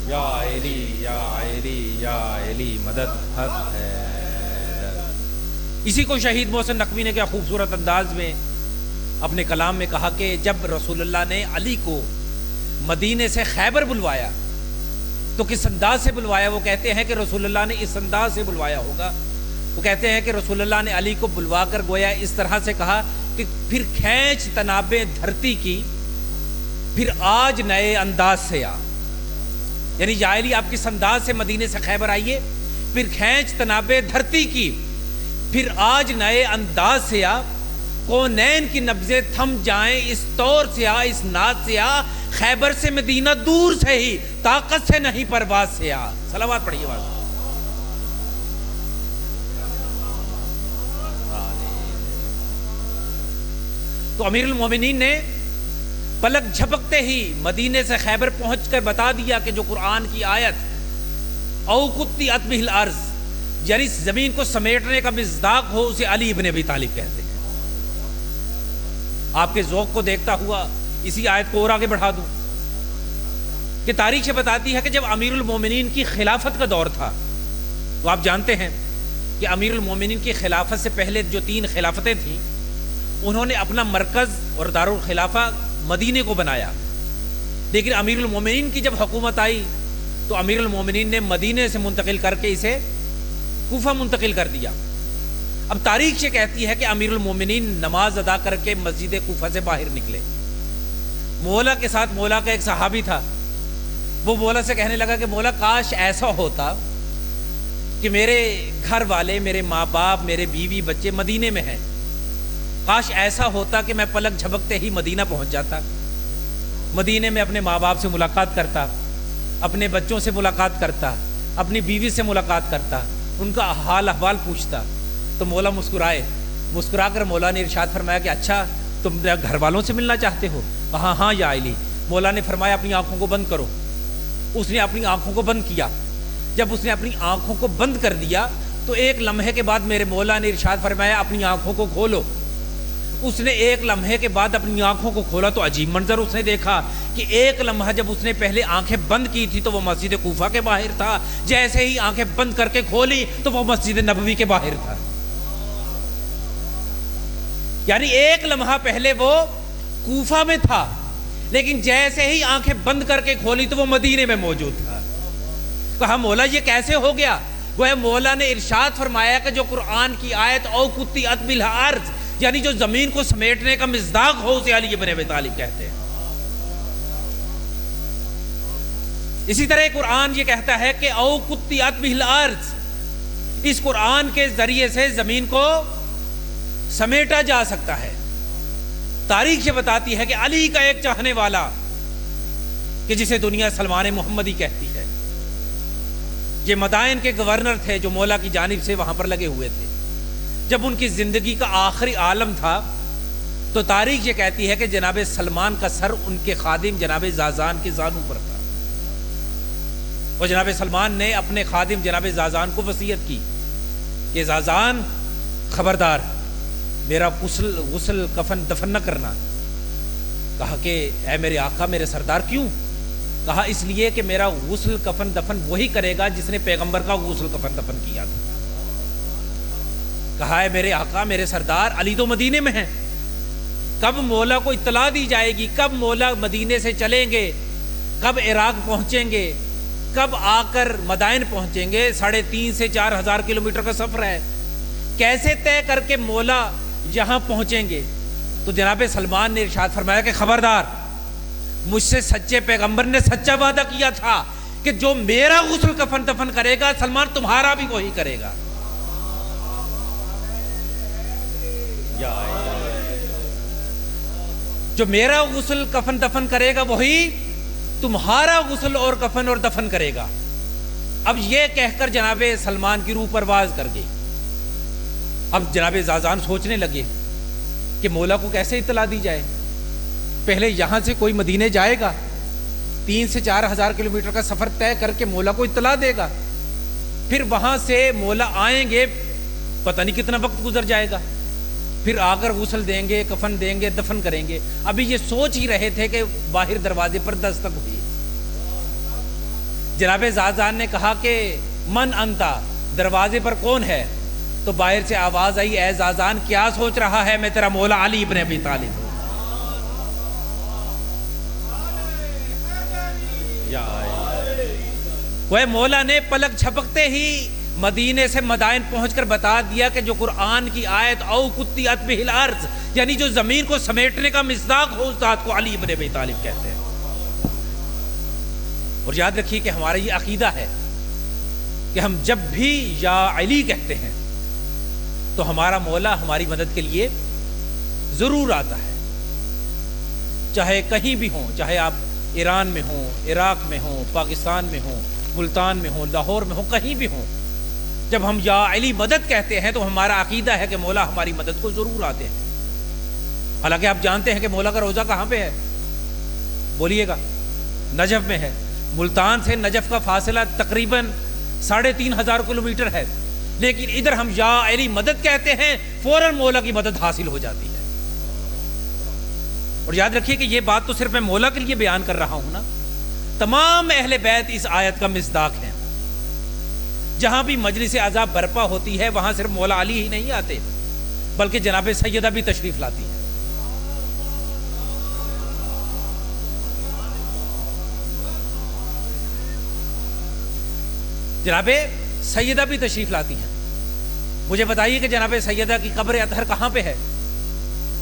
یا علی یا علی یا علی مدد حق ہے. اسی کو شہید محسن نقوی نے کیا خوبصورت انداز میں اپنے کلام میں کہا کہ جب رسول اللہ نے علی کو مدینے سے خیبر بلوایا تو کس انداز سے بلوایا؟ وہ کہتے ہیں کہ رسول اللہ نے اس انداز سے بلوایا ہوگا. وہ کہتے ہیں کہ رسول اللہ نے علی کو بلوا کر گویا اس طرح سے کہا کہ پھر کھینچ تنابیں دھرتی کی، پھر آج نئے انداز سے آ. یعنی یا علی آپ کس انداز سے مدینے سے خیبر آئیے، پھر کھینچ تنابیں دھرتی کی، پھر آج نئے انداز سے آ. کونین کی نبضیں تھم جائیں، اس طور سے آ، اس ناز سے آ، خیبر سے مدینہ دور سے ہی، طاقت سے نہیں پرواز سے آ. صلوات پڑھیے بات. تو امیر المومنین نے پلک جھپکتے ہی مدینے سے خیبر پہنچ کر بتا دیا کہ جو قرآن کی آیت او قطعت بہ الارض، یعنی زمین کو سمیٹنے کا مصداق ہو، اسے علی ابن ابی طالب کہتے ہیں. آپ کے ذوق کو دیکھتا ہوا اسی آیت کو اور آگے بڑھا دوں کہ تاریخ بتاتی ہے کہ جب امیر المومنین کی خلافت کا دور تھا، تو آپ جانتے ہیں کہ امیر المومنین کی خلافت سے پہلے جو 3 خلافتیں تھیں، انہوں نے اپنا مرکز اور دارالخلافہ مدینے کو بنایا. لیکن امیر المومنین کی جب حکومت آئی تو امیر المومنین نے مدینے سے منتقل کر کے اسے کوفہ منتقل کر دیا. اب تاریخ یہ کہتی ہے کہ امیر المومنین نماز ادا کر کے مسجد کوفہ سے باہر نکلے. مولا کے ساتھ مولا کا ایک صحابی تھا. وہ مولا سے کہنے لگا کہ مولا کاش ایسا ہوتا کہ میرے گھر والے، میرے ماں باپ، میرے بیوی بچے مدینے میں ہیں. کاش ایسا ہوتا کہ میں پلک جھپکتے ہی مدینہ پہنچ جاتا، مدینے میں اپنے ماں باپ سے ملاقات کرتا، اپنے بچوں سے ملاقات کرتا، اپنی بیوی سے ملاقات کرتا، ان کا حال احوال پوچھتا. تو مولا مسکرا کر مولا نے ارشاد فرمایا کہ اچھا تم گھر والوں سے ملنا چاہتے ہو؟ کہا ہاں یا علی. مولا نے فرمایا اپنی آنکھوں کو بند کرو. اس نے اپنی آنکھوں کو بند کیا. جب اس نے اپنی آنکھوں کو بند کر دیا تو ایک لمحے کے بعد میرے مولا نے ارشاد فرمایا اپنی آنکھوں کو کھولو. اس نے ایک لمحے کے بعد اپنی آنکھوں کو کھولا تو عجیب منظر اس نے دیکھا کہ ایک لمحہ جب اس نے پہلے آنکھیں بند کی تھی تو وہ مسجد کوفہ کے باہر تھا، جیسے ہی آنکھیں بند کر کے کھولی تو وہ مسجد نبوی کے باہر تھا. یعنی ایک لمحہ پہلے وہ کوفہ میں تھا، لیکن جیسے ہی آنکھیں بند کر کے کھولی تو وہ مدینے میں موجود تھا. کہا مولا یہ کیسے ہو گیا؟ وہ مولا نے ارشاد فرمایا کہ جو قرآن کی آیت او قطعت بہ الارض، یعنی جو زمین کو سمیٹنے کا مصداق ہو، اسے علی ابن ابی طالب کہتے ہیں. اسی طرح قرآن یہ کہتا ہے کہ او قطعت بہ الارض، اس قرآن کے ذریعے سے زمین کو سمیٹا جا سکتا ہے. تاریخ یہ بتاتی ہے کہ علی کا ایک چاہنے والا کہ جسے دنیا سلمان محمدی کہتی ہے، یہ مدائن کے گورنر تھے جو مولا کی جانب سے وہاں پر لگے ہوئے تھے. جب ان کی زندگی کا آخری عالم تھا تو تاریخ یہ کہتی ہے کہ جناب سلمان کا سر ان کے خادم جناب زازان کے زانو پر تھا. اور جناب سلمان نے اپنے خادم جناب زازان کو وصیت کی کہ زازان خبردار میرا غسل کفن دفن نہ کرنا. کہا کہ اے میرے آقا میرے سردار کیوں؟ کہا اس لیے کہ میرا غسل کفن دفن وہی کرے گا جس نے پیغمبر کا غسل کفن دفن کیا تھا. کہا ہے میرے آقا میرے سردار علی تو مدینے میں ہیں، کب مولا کو اطلاع دی جائے گی، کب مولا مدینے سے چلیں گے، کب عراق پہنچیں گے، کب آ کر مدائن پہنچیں گے؟ 3.5 سے 4 ہزار کلومیٹر کا سفر ہے، کیسے طے کر کے مولا یہاں پہنچیں گے؟ تو جناب سلمان نے ارشاد فرمایا کہ خبردار، مجھ سے سچے پیغمبر نے سچا وعدہ کیا تھا کہ جو میرا غسل کفن دفن کرے گا سلمان تمہارا بھی وہی کرے گا. جو میرا غسل کفن دفن کرے گا وہی تمہارا غسل اور کفن اور دفن کرے گا. اب یہ کہہ کر جناب سلمان کی روح پرواز کر گئی. اب جناب زازان سوچنے لگے کہ مولا کو کیسے اطلاع دی جائے. پہلے یہاں سے کوئی مدینے جائے گا، 3 سے 4 ہزار کلومیٹر کا سفر طے کر کے مولا کو اطلاع دے گا، پھر وہاں سے مولا آئیں گے، پتہ نہیں کتنا وقت گزر جائے گا، پھر آ کر غسل دیں گے، کفن دیں گے، دفن کریں گے. ابھی یہ سوچ ہی رہے تھے کہ باہر دروازے پر دستک ہوئی. جناب زازان نے کہا کہ من انتا، دروازے پر کون ہے؟ تو باہر سے آواز آئی اے زازان کیا سوچ رہا ہے؟ میں تیرا مولا علی ابن ابی طالب ہوں. وہ مولا نے پلک جھپکتے ہی مدینے سے مدائن پہنچ کر بتا دیا کہ جو قرآن کی آیت او قطعت بہ الارض، یعنی جو زمین کو سمیٹنے کا مصداق ہو، اس ذات کو علی ابن ابی طالب کہتے ہیں. اور یاد رکھیے کہ ہمارا یہ عقیدہ ہے کہ ہم جب بھی یا علی کہتے ہیں تو ہمارا مولا ہماری مدد کے لیے ضرور آتا ہے، چاہے کہیں بھی ہوں، چاہے آپ ایران میں ہوں، عراق میں ہوں، پاکستان میں ہوں، ملتان میں ہوں، لاہور میں ہوں، کہیں بھی ہوں، جب ہم یا علی مدد کہتے ہیں تو ہمارا عقیدہ ہے کہ مولا ہماری مدد کو ضرور آتے ہیں۔ حالانکہ آپ جانتے ہیں کہ مولا کا روزہ کہاں پہ ہے؟ بولیے گا، نجف میں ہے۔ ملتان سے نجف کا فاصلہ تقریباً 3500 کلومیٹر ہے، لیکن ادھر ہم یا علی مدد کہتے ہیں، فوراً مولا کی مدد حاصل ہو جاتی ہے۔ اور یاد رکھیے کہ یہ بات تو صرف میں مولا کے لیے بیان کر رہا ہوں نا، تمام اہل بیت اس آیت کا مصداق ہیں۔ جہاں بھی مجلس عذاب برپا ہوتی ہے وہاں صرف مولا علی ہی نہیں آتے، بلکہ جناب سیدہ بھی تشریف لاتی ہیں۔ جناب سیدہ بھی تشریف لاتی ہیں۔ مجھے بتائیے کہ جناب سیدہ کی قبر اطہر کہاں پہ ہے؟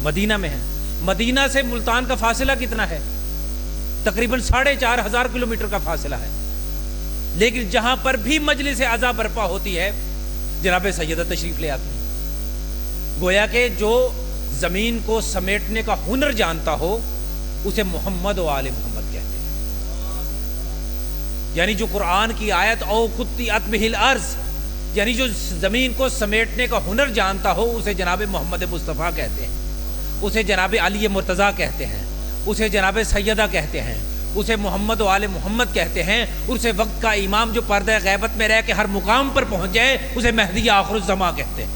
مدینہ میں ہے۔ مدینہ سے ملتان کا فاصلہ کتنا ہے؟ تقریباً 4500 کلومیٹر کا فاصلہ ہے، لیکن جہاں پر بھی مجلس عزا برپا ہوتی ہے جناب سیدہ تشریف لے آتی ہیں۔ گویا کہ جو زمین کو سمیٹنے کا ہنر جانتا ہو اسے محمد و آل محمد کہتے ہیں۔ یعنی جو قرآن کی آیت او قطعت بہ الارض، یعنی جو زمین کو سمیٹنے کا ہنر جانتا ہو اسے جناب محمد مصطفیٰ کہتے ہیں، اسے جناب علی مرتضیٰ کہتے ہیں، اسے جناب سیدہ کہتے ہیں، اسے محمد و آل محمد کہتے ہیں، اسے وقت کا امام جو پردہ غیبت میں رہ کے ہر مقام پر پہنچ جائے اسے مہدی آخر الزماں کہتے ہیں۔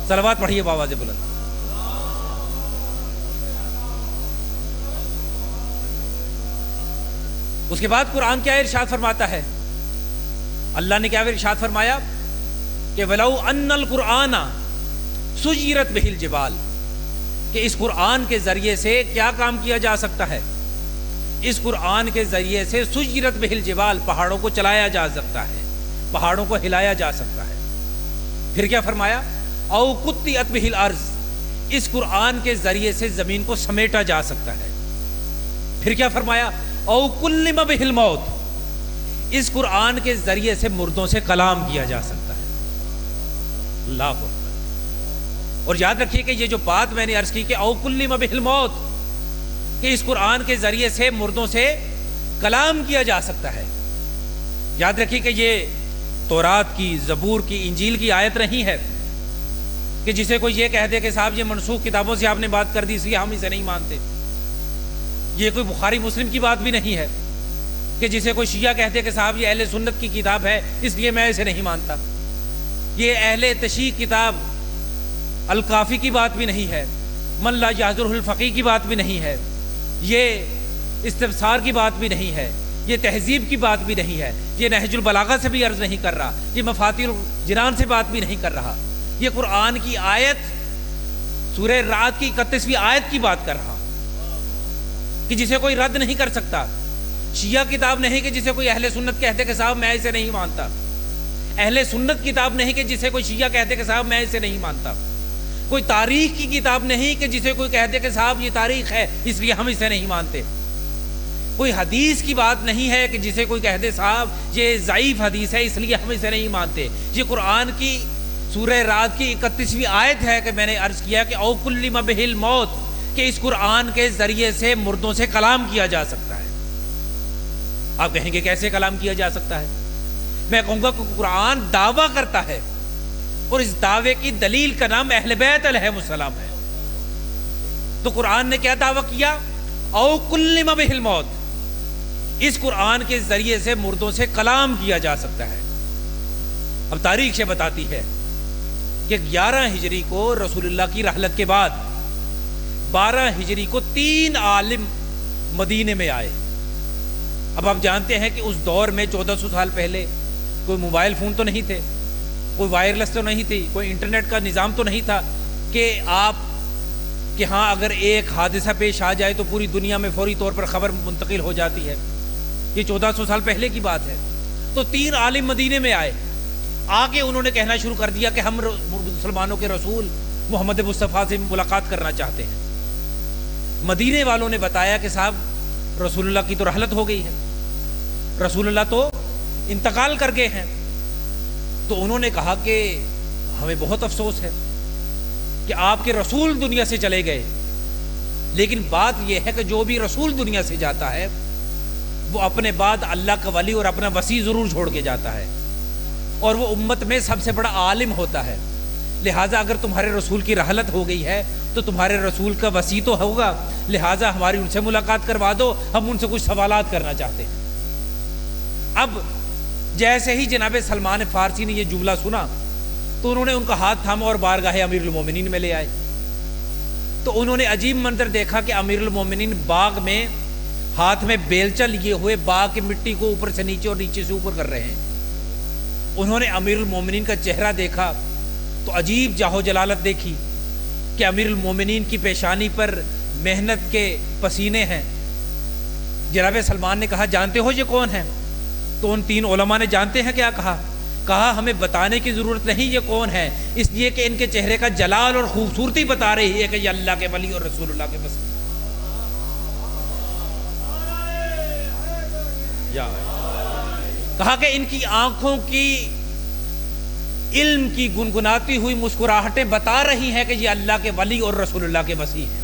صلوات پڑھیے بآواز بلند۔ اس کے بعد قرآن کیا ارشاد فرماتا ہے؟ اللہ نے کیا ارشاد فرمایا کہ وَلَوْ أَنَّ الْقُرْآنَ سُجِّرَتْ بِهِ الْجِبَالِ، کہ اس قرآن کے ذریعے سے کیا کام کیا جا سکتا ہے؟ اس قرآن کے ذریعے سے سُجِّرَتْ بِهِ الْجِبَالِ، پہاڑوں کو چلایا جا سکتا ہے، پہاڑوں کو ہلایا جا سکتا ہے۔ پھر کیا فرمایا؟ او قطعت بہ الارض، اس قرآن کے ذریعے سے زمین کو سمیٹا جا سکتا ہے۔ پھر کیا فرمایا؟ او کلم بہ الموت، اس قرآن کے ذریعے سے مردوں سے کلام کیا جا سکتا ہے۔ اللہ اکبر۔ اور یاد رکھیے کہ یہ جو بات میں نے عرض کی کہ او کلم بہ الموت، کہ اس قرآن کے ذریعے سے مردوں سے کلام کیا جا سکتا ہے، یاد رکھیے کہ یہ تورات کی، زبور کی، انجیل کی آیت نہیں ہے کہ جسے کوئی یہ کہہ دے کہ صاحب یہ منسوخ کتابوں سے آپ نے بات کر دی اس لیے ہم اسے نہیں مانتے۔ یہ کوئی بخاری مسلم کی بات بھی نہیں ہے کہ جسے کوئی شیعہ کہتے کہ صاحب یہ اہل سنت کی کتاب ہے اس لیے میں اسے نہیں مانتا۔ یہ اہل تشیع کتاب الکافی کی بات بھی نہیں ہے، من لا یحضرہ الفقیہ کی بات بھی نہیں ہے، یہ استفسار کی بات بھی نہیں ہے، یہ تہذیب کی بات بھی نہیں ہے، یہ نہج البلاغہ سے بھی عرض نہیں کر رہا، یہ مفاتیح الجنان سے بات بھی نہیں کر رہا، یہ قرآن کی آیت سورہ رعد کی 31ویں آیت کی بات کر رہا کہ جسے کوئی رد نہیں کر سکتا۔ شیعہ کتاب نہیں کہ جسے کوئی اہل سنت کہتے کہ صاحب میں اسے نہیں مانتا، اہل سنت کتاب نہیں کہ جسے کوئی شیعہ کہتے کہ صاحب میں اسے نہیں مانتا، کوئی تاریخ کی کتاب نہیں کہ جسے کوئی کہتے کہ صاحب یہ تاریخ ہے اس لیے ہم اسے نہیں مانتے، کوئی حدیث کی بات نہیں ہے کہ جسے کوئی کہتے صاحب یہ ضعیف حدیث ہے اس لیے ہم اسے نہیں مانتے۔ یہ قرآن کی سورہ رعد کی 31ویں آیت ہے کہ میں نے عرض کیا کہ او کلم بہ الموت، کہ اس قرآن کے ذریعے سے مردوں سے کلام کیا جا سکتا ہے۔ آپ کہیں گے کیسے کلام کیا جا سکتا ہے؟ میں کہوں گا کہ قرآن دعویٰ کرتا ہے اور اس دعوے کی دلیل کا نام اہل بیت علیہم السلام ہے۔ تو قرآن نے کیا دعویٰ کیا؟ او کلم بہ الموت، اس قرآن کے ذریعے سے مردوں سے کلام کیا جا سکتا ہے۔ اب تاریخ سے بتاتی ہے کہ 11 ہجری کو رسول اللہ کی رحلت کے بعد 12 ہجری کو 3 عالم مدینے میں آئے۔ اب آپ جانتے ہیں کہ اس دور میں 1400 سال پہلے کوئی موبائل فون تو نہیں تھے، کوئی وائرلیس تو نہیں تھی، کوئی انٹرنیٹ کا نظام تو نہیں تھا کہ آپ کہ ہاں اگر ایک حادثہ پیش آ جائے تو پوری دنیا میں فوری طور پر خبر منتقل ہو جاتی ہے۔ یہ 1400 سال پہلے کی بات ہے۔ تو 3 عالم مدینے میں آئے، آگے انہوں نے کہنا شروع کر دیا کہ ہم مسلمانوں کے رسول محمد مصطفیٰ سے ملاقات کرنا چاہتے ہیں۔ مدینے والوں نے بتایا کہ صاحب رسول اللہ کی تو رحلت ہو گئی ہے، رسول اللہ تو انتقال کر گئے ہیں۔ تو انہوں نے کہا کہ ہمیں بہت افسوس ہے کہ آپ کے رسول دنیا سے چلے گئے، لیکن بات یہ ہے کہ جو بھی رسول دنیا سے جاتا ہے وہ اپنے بعد اللہ کا ولی اور اپنا وصی ضرور چھوڑ کے جاتا ہے، اور وہ امت میں سب سے بڑا عالم ہوتا ہے۔ لہٰذا اگر تمہارے رسول کی رحلت ہو گئی ہے تو تمہارے رسول کا وصی تو ہوگا، لہٰذا ہماری ان سے ملاقات کروا دو، ہم ان سے کچھ سوالات کرنا چاہتے ہیں۔ اب جیسے ہی جناب سلمان فارسی نے یہ جملہ سنا تو انہوں نے ان کا ہاتھ تھاما اور بارگاہ امیر المومنین میں لے آئے۔ تو انہوں نے عجیب منظر دیکھا کہ امیر المومنین باغ میں ہاتھ میں بیلچا لیے ہوئے باغ کی مٹی کو اوپر سے نیچے اور نیچے سے اوپر کر رہے ہیں۔ انہوں نے امیر المومنین کا چہرہ دیکھا تو عجیب جاہو جلالت دیکھی کہ امیر المومنین کی پیشانی پر محنت کے پسینے ہیں۔ جناب سلمان نے کہا جانتے ہو یہ کون ہیں؟ تو ان تین علماء نے جانتے ہیں کیا کہا؟ کہا ہمیں بتانے کی ضرورت نہیں یہ کون ہے، اس لیے کہ ان کے چہرے کا جلال اور خوبصورتی بتا رہی ہے کہ یہ اللہ کے ولی اور رسول اللہ کے وصی۔ کہا کہ ان کی آنکھوں کی علم کی گنگناتی ہوئی مسکراہٹیں بتا رہی ہیں کہ یہ اللہ کے ولی اور رسول اللہ کے وصی ہیں۔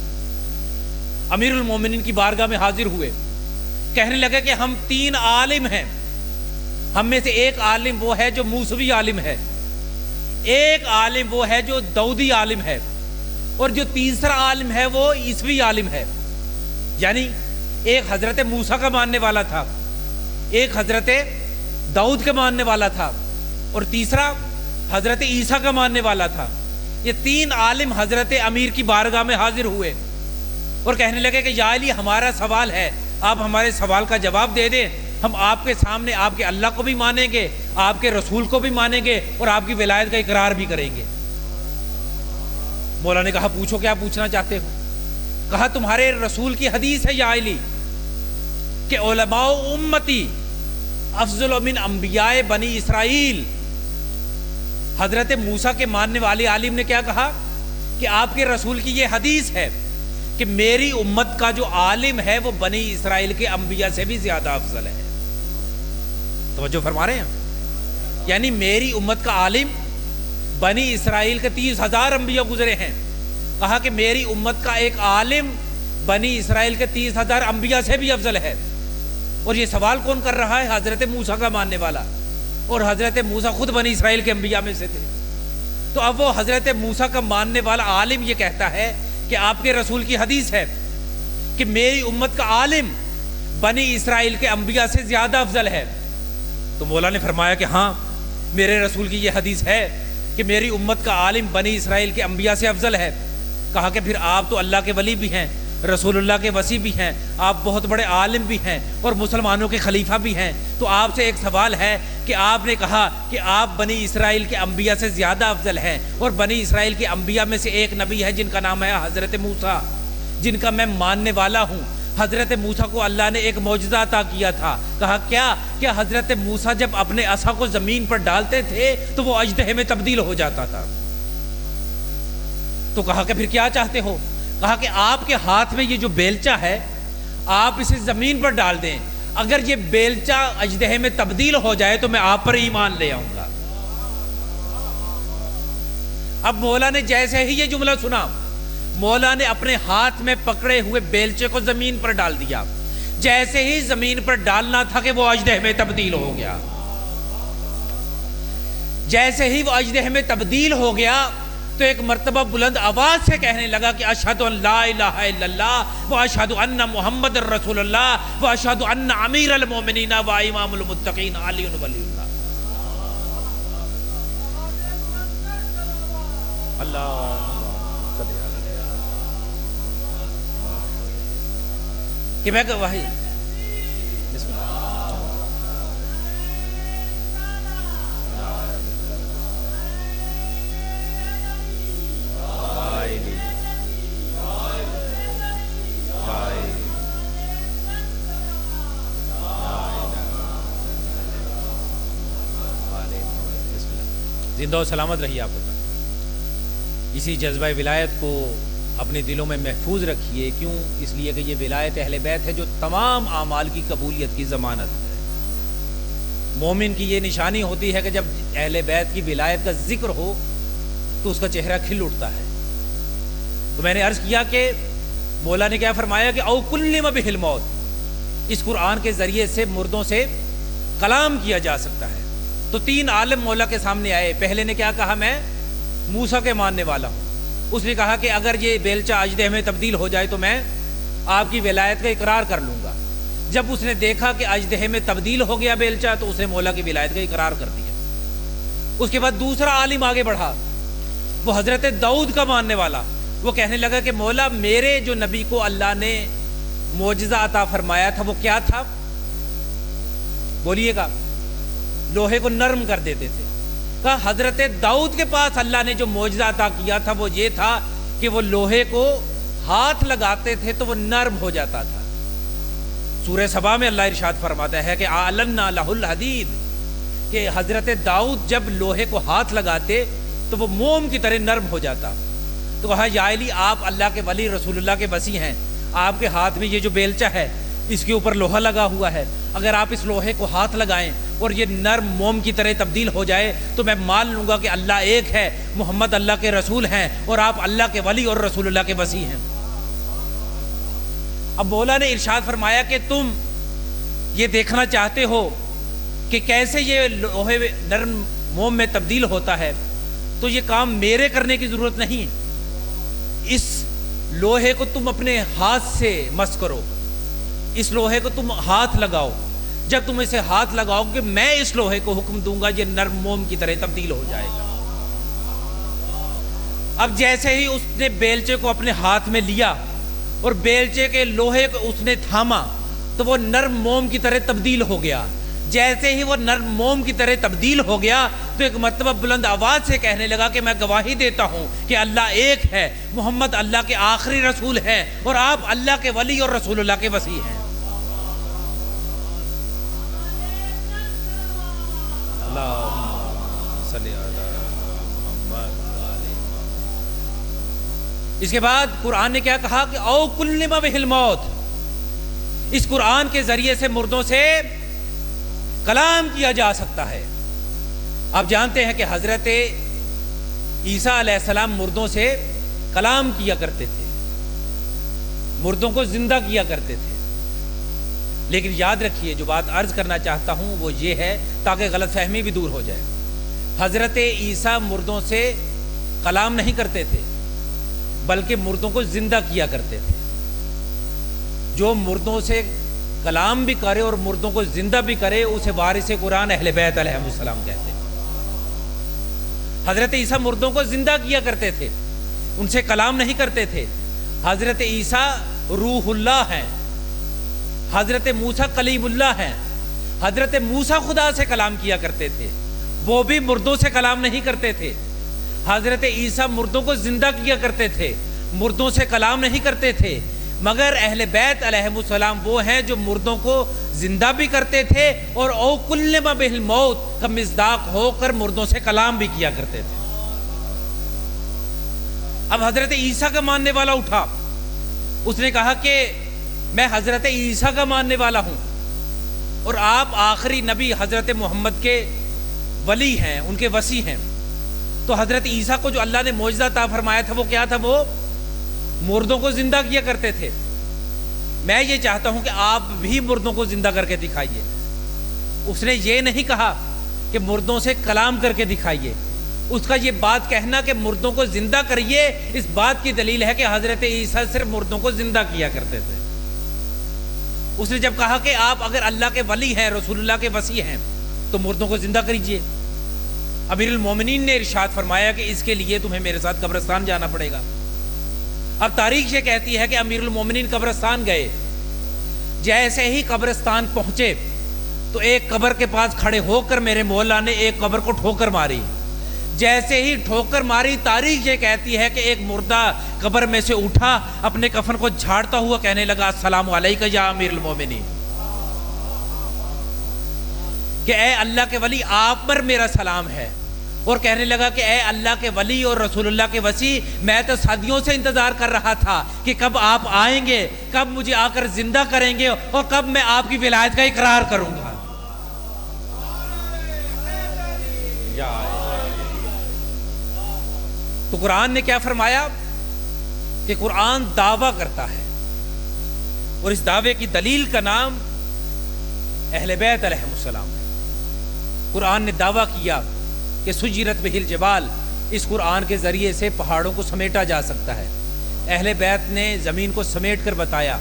امیر المومنین کی بارگاہ میں حاضر ہوئے، کہنے لگے کہ ہم تین عالم ہیں، ہم میں سے ایک عالم وہ ہے جو موسوی عالم ہے، ایک عالم وہ ہے جو داؤدی عالم ہے، اور جو تیسرا عالم ہے وہ عیسوی عالم ہے۔ یعنی ایک حضرت موسیٰ کا ماننے والا تھا، ایک حضرت داؤد کا ماننے والا تھا، اور تیسرا حضرت عیسیٰ کا ماننے والا تھا۔ یہ تین عالم حضرت امیر کی بارگاہ میں حاضر ہوئے اور کہنے لگے کہ یا علی ہمارا سوال ہے، آپ ہمارے سوال کا جواب دے دیں، ہم آپ کے سامنے آپ کے اللہ کو بھی مانیں گے، آپ کے رسول کو بھی مانیں گے، اور آپ کی ولایت کا اقرار بھی کریں گے۔ مولا نے کہا پوچھو کیا پوچھنا چاہتے ہو؟ کہا تمہارے رسول کی حدیث ہے یا علی کہ علماء امتی افضل من انبیاء بنی اسرائیل۔ حضرت موسیٰ کے ماننے والے عالم نے کیا کہا کہ آپ کے رسول کی یہ حدیث ہے کہ میری امت کا جو عالم ہے وہ بنی اسرائیل کے انبیاء سے بھی زیادہ افضل ہے۔ توجہ فرما رہے ہیں؟ یعنی میری امت کا عالم بنی اسرائیل کے 30,000 انبیاء گزرے ہیں، کہا کہ میری امت کا ایک عالم بنی اسرائیل کے 30,000 انبیاء سے بھی افضل ہے۔ اور یہ سوال کون کر رہا ہے؟ حضرت موسیٰ کا ماننے والا، اور حضرت موسیٰ خود بنی اسرائیل کے انبیاء میں سے تھے۔ تو اب وہ حضرت موسیٰ کا ماننے والا عالم یہ کہتا ہے کہ آپ کے رسول کی حدیث ہے کہ میری امت کا عالم بنی اسرائیل کے انبیاء سے زیادہ افضل ہے۔ تو مولا نے فرمایا کہ ہاں میرے رسول کی یہ حدیث ہے کہ میری امت کا عالم بنی اسرائیل کے انبیاء سے افضل ہے۔ کہا کہ پھر آپ تو اللہ کے ولی بھی ہیں، رسول اللہ کے وصی بھی ہیں، آپ بہت بڑے عالم بھی ہیں اور مسلمانوں کے خلیفہ بھی ہیں، تو آپ سے ایک سوال ہے کہ آپ نے کہا کہ آپ بنی اسرائیل کے انبیاء سے زیادہ افضل ہیں، اور بنی اسرائیل کے انبیاء میں سے ایک نبی ہے جن کا نام ہے حضرت موسیٰ، جن کا میں ماننے والا ہوں۔ حضرت موسیٰ کو اللہ نے ایک معجزہ عطا کیا تھا۔ کہا کیا حضرت موسیٰ جب اپنے عصا کو زمین پر ڈالتے تھے تو وہ اژدہے میں تبدیل ہو جاتا تھا۔ تو کہا کہ پھر کیا چاہتے ہو؟ کہا کہ آپ کے ہاتھ میں یہ جو بیلچہ ہے آپ اسے زمین پر ڈال دیں، اگر یہ بیلچہ اژدہے میں تبدیل ہو جائے تو میں آپ پر ایمان لے آؤں گا۔ اب مولا نے جیسے ہی یہ جملہ سنا، مولا نے اپنے ہاتھ میں پکڑے ہوئے بیلچے کو زمین پر ڈال دیا۔ جیسے ہی زمین پر ڈالنا تھا کہ وہ اژدہے میں تبدیل ہو گیا۔ جیسے ہی وہ اژدہے میں تبدیل ہو گیا تو ایک مرتبہ بلند آواز سے کہنے لگا کہ اشہد ان لا الہ الا اللہ و اشہد ان محمد رسول اللہ و اشہد ان امیر المومنین و امام المتقین علی ولی اللہ۔ اللہ کہ میں وہی بسم اللہ زندہ و سلامت رہیے آپ کا۔ اسی جذبہ ولایت کو اپنے دلوں میں محفوظ رکھیے۔ کیوں؟ اس لیے کہ یہ ولایت اہل بیت ہے جو تمام اعمال کی قبولیت کی ضمانت ہے۔ مومن کی یہ نشانی ہوتی ہے کہ جب اہل بیت کی ولایت کا ذکر ہو تو اس کا چہرہ کھل اٹھتا ہے، تو میں نے عرض کیا کہ مولا نے کیا فرمایا کہ او کلم بہل موت، اس قرآن کے ذریعے سے مردوں سے کلام کیا جا سکتا ہے۔ تو 3 عالم مولا کے سامنے آئے۔ پہلے نے کیا کہا؟ میں موسیٰ کے ماننے والا ہوں۔ اس نے کہا کہ اگر یہ بیلچہ اژدہے میں تبدیل ہو جائے تو میں آپ کی ولایت کا اقرار کر لوں گا۔ جب اس نے دیکھا کہ اژدہے میں تبدیل ہو گیا بیلچہ تو اس نے مولا کی ولایت کا اقرار کر دیا۔ اس کے بعد دوسرا عالم آگے بڑھا، وہ حضرت داؤد کا ماننے والا۔ وہ کہنے لگا کہ مولا میرے جو نبی کو اللہ نے معجزہ عطا فرمایا تھا وہ کیا تھا؟ بولیے گا۔ لوہے کو نرم کر دیتے تھے۔ کہا حضرت داؤد کے پاس اللہ نے جو معجزہ عطا کیا تھا وہ یہ تھا کہ وہ لوہے کو ہاتھ لگاتے تھے تو وہ نرم ہو جاتا تھا۔ سورہ سبا میں اللہ ارشاد فرماتا ہے کہ اعلنا لہ الحدید، کہ حضرت داؤد جب لوہے کو ہاتھ لگاتے تو وہ موم کی طرح نرم ہو جاتا۔ تو کہا یا علی آپ اللہ کے ولی رسول اللہ کے وصی ہیں، آپ کے ہاتھ میں یہ جو بیلچہ ہے اس کے اوپر لوہا لگا ہوا ہے، اگر آپ اس لوہے کو ہاتھ لگائیں اور یہ نرم موم کی طرح تبدیل ہو جائے تو میں مان لوں گا کہ اللہ ایک ہے، محمد اللہ کے رسول ہیں اور آپ اللہ کے ولی اور رسول اللہ کے وصی ہیں۔ اب مولا نے ارشاد فرمایا کہ تم یہ دیکھنا چاہتے ہو کہ کیسے یہ لوہے نرم موم میں تبدیل ہوتا ہے، تو یہ کام میرے کرنے کی ضرورت نہیں، اس لوہے کو تم اپنے ہاتھ سے مس کرو، اس لوہے کو تم ہاتھ لگاؤ، جب تم اسے ہاتھ لگاؤ گے میں اس لوہے کو حکم دوں گا یہ نرم موم کی طرح تبدیل ہو جائے گا۔ اب جیسے ہی اس نے بیلچے کو اپنے ہاتھ میں لیا اور بیلچے کے لوہے کو اس نے تھاما تو وہ نرم موم کی طرح تبدیل ہو گیا۔ جیسے ہی وہ نرم موم کی طرح تبدیل ہو گیا تو ایک مرتبہ بلند آواز سے کہنے لگا کہ میں گواہی دیتا ہوں کہ اللہ ایک ہے، محمد اللہ کے آخری رسول ہیں اور آپ اللہ کے ولی اور رسول اللہ کے وصی ہیں۔ اس کے بعد قرآن نے کیا کہا کہ او کلم بہل موت، اس قرآن کے ذریعے سے مردوں سے کلام کیا جا سکتا ہے۔ آپ جانتے ہیں کہ حضرت عیسیٰ علیہ السلام مردوں سے کلام کیا کرتے تھے، مردوں کو زندہ کیا کرتے تھے، لیکن یاد رکھیے جو بات عرض کرنا چاہتا ہوں وہ یہ ہے تاکہ غلط فہمی بھی دور ہو جائے۔ حضرت عیسیٰ مردوں سے کلام نہیں کرتے تھے بلکہ مردوں کو زندہ کیا کرتے تھے۔ جو مردوں سے کلام بھی کرے اور مردوں کو زندہ بھی کرے اسے وارث قرآن اہل بیت علیہ السلام کہتے ہیں۔ حضرت عیسیٰ مردوں کو زندہ کیا کرتے تھے، ان سے کلام نہیں کرتے تھے۔ حضرت عیسیٰ روح اللہ ہیں، حضرت موسیٰ کلیم اللہ ہیں۔ حضرت موسیٰ خدا سے کلام کیا کرتے تھے، وہ بھی مردوں سے کلام نہیں کرتے تھے۔ حضرت عیسیٰ مردوں کو زندہ کیا کرتے تھے، مردوں سے کلام نہیں کرتے تھے، مگر اہل بیت علیہ السلام وہ ہیں جو مردوں کو زندہ بھی کرتے تھے اور او کلم بہل موت کا مصداق ہو کر مردوں سے کلام بھی کیا کرتے تھے۔ اب حضرت عیسیٰ کا ماننے والا اٹھا، اس نے کہا کہ میں حضرت عیسیٰ کا ماننے والا ہوں اور آپ آخری نبی حضرت محمد کے ولی ہیں، ان کے وصی ہیں۔ تو حضرت عیسیٰ کو جو اللہ نے معجزہ عطا فرمایا تھا وہ کیا تھا؟ وہ مردوں کو زندہ کیا کرتے تھے۔ میں یہ چاہتا ہوں کہ آپ بھی مردوں کو زندہ کر کے دکھائیے۔ اس نے یہ نہیں کہا کہ مردوں سے کلام کر کے دکھائیے، اس کا یہ بات کہنا کہ مردوں کو زندہ کریے اس بات کی دلیل ہے کہ حضرت عیسیٰ صرف مردوں کو زندہ کیا کرتے تھے۔ اس نے جب کہا کہ آپ اگر اللہ کے ولی ہیں، رسول اللہ کے وصی ہیں تو مردوں کو زندہ کریجئے۔ امیر المومنین نے ارشاد فرمایا کہ اس کے لیے تمہیں میرے ساتھ قبرستان جانا پڑے گا۔ اب تاریخ یہ کہتی ہے کہ امیر المومنین قبرستان گئے، جیسے ہی قبرستان پہنچے تو ایک قبر کے پاس کھڑے ہو کر میرے مولا نے ایک قبر کو ٹھوکر ماری۔ جیسے ہی ٹھوکر ماری تاریخ یہ کہتی ہے کہ ایک مردہ قبر میں سے اٹھا، اپنے کفن کو جھاڑتا ہوا کہنے لگا السلام علیکہ یا امیر المومنین، کہ اے اللہ کے ولی آپ پر میرا سلام ہے، اور کہنے لگا کہ اے اللہ کے ولی اور رسول اللہ کے وصی میں تو صدیوں سے انتظار کر رہا تھا کہ کب آپ آئیں گے، کب مجھے آ کر زندہ کریں گے اور کب میں آپ کی ولایت کا اقرار کروں گا۔ تو قرآن نے کیا فرمایا؟ کہ قرآن دعویٰ کرتا ہے، اور اس دعوے کی دلیل کا نام اہل بیت علیہم السلام ہے۔ قرآن نے دعویٰ کیا کہ سجرت بہ الجبال، اس قرآن کے ذریعے سے پہاڑوں کو سمیٹا جا سکتا ہے۔ اہل بیت نے زمین کو سمیٹ کر بتایا،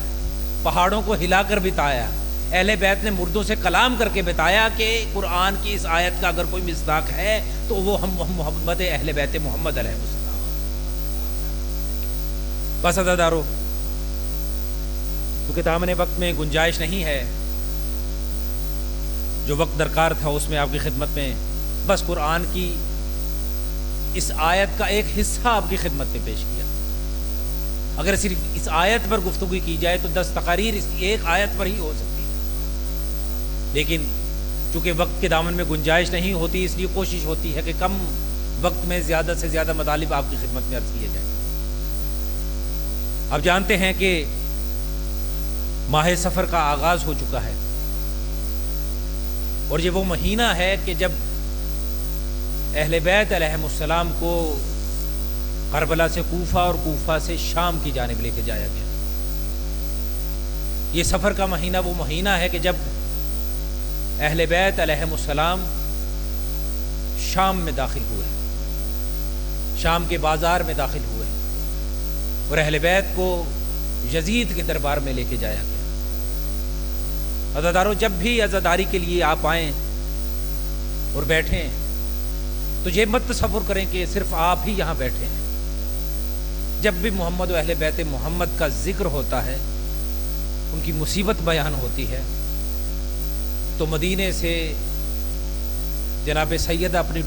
پہاڑوں کو ہلا کر بتایا۔ اہل بیت نے مردوں سے کلام کر کے بتایا کہ قرآن کی اس آیت کا اگر کوئی مصداق ہے تو وہ ہم محمد اہل بیت محمد علیہ السلام۔ بس عزادارو، کیونکہ دامن وقت میں گنجائش نہیں ہے، جو وقت درکار تھا اس میں آپ کی خدمت میں بس قرآن کی اس آیت کا ایک حصہ آپ کی خدمت میں پیش کیا۔ اگر صرف اس آیت پر گفتگو کی جائے تو 10 تقاریر اس ایک آیت پر ہی ہو سکتی ہے، لیکن چونکہ وقت کے دامن میں گنجائش نہیں ہوتی، اس لیے کوشش ہوتی ہے کہ کم وقت میں زیادہ سے زیادہ مطالب آپ کی خدمت میں عرض کیے جائیں۔ آپ جانتے ہیں کہ ماہ سفر کا آغاز ہو چکا ہے، اور یہ وہ مہینہ ہے کہ جب اہل بیت علیہم السلام کو کربلا سے کوفہ اور کوفہ سے شام کی جانب لے کے جایا گیا۔ یہ سفر کا مہینہ وہ مہینہ ہے کہ جب اہل بیت علیہم السلام شام میں داخل ہوئے، شام کے بازار میں داخل ہوئے، اور اہل بیت کو یزید کے دربار میں لے کے جایا گیا۔ عزادارو، جب بھی عزاداری کے لیے آپ آئیں اور بیٹھیں تو یہ مت تصور کریں کہ صرف آپ ہی یہاں بیٹھے ہیں۔ جب بھی محمد و اہل بیت محمد کا ذکر ہوتا ہے، ان کی مصیبت بیان ہوتی ہے، تو مدینے سے جناب سیدہ اپنی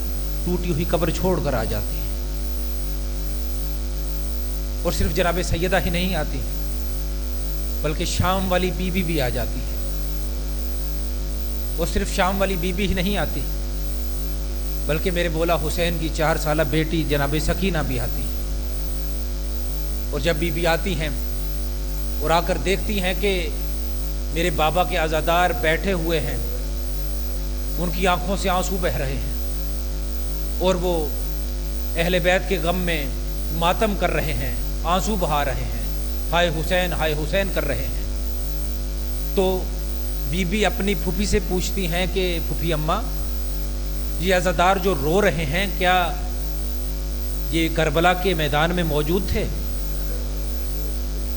ٹوٹی ہوئی قبر چھوڑ کر آ جاتی ہیں، اور صرف جناب سیدہ ہی نہیں آتی بلکہ شام والی بی بی بھی آ جاتی ہے، اور صرف شام والی بی بی ہی نہیں آتی بلکہ میرے مولا حسین کی 4 سالہ بیٹی جناب سکینہ بھی آتی ہے۔ اور جب بی بی آتی ہیں اور آ کر دیکھتی ہیں کہ میرے بابا کے عزادار بیٹھے ہوئے ہیں، ان کی آنکھوں سے آنسو بہہ رہے ہیں، اور وہ اہل بیت کے غم میں ماتم کر رہے ہیں، آنسو بہا رہے ہیں، ہائے حسین کر رہے ہیں، تو بی بی اپنی پھوپھی سے پوچھتی ہیں کہ پھوپھی اماں، یہ عزادار جو رو رہے ہیں کیا یہ کربلا کے میدان میں موجود تھے؟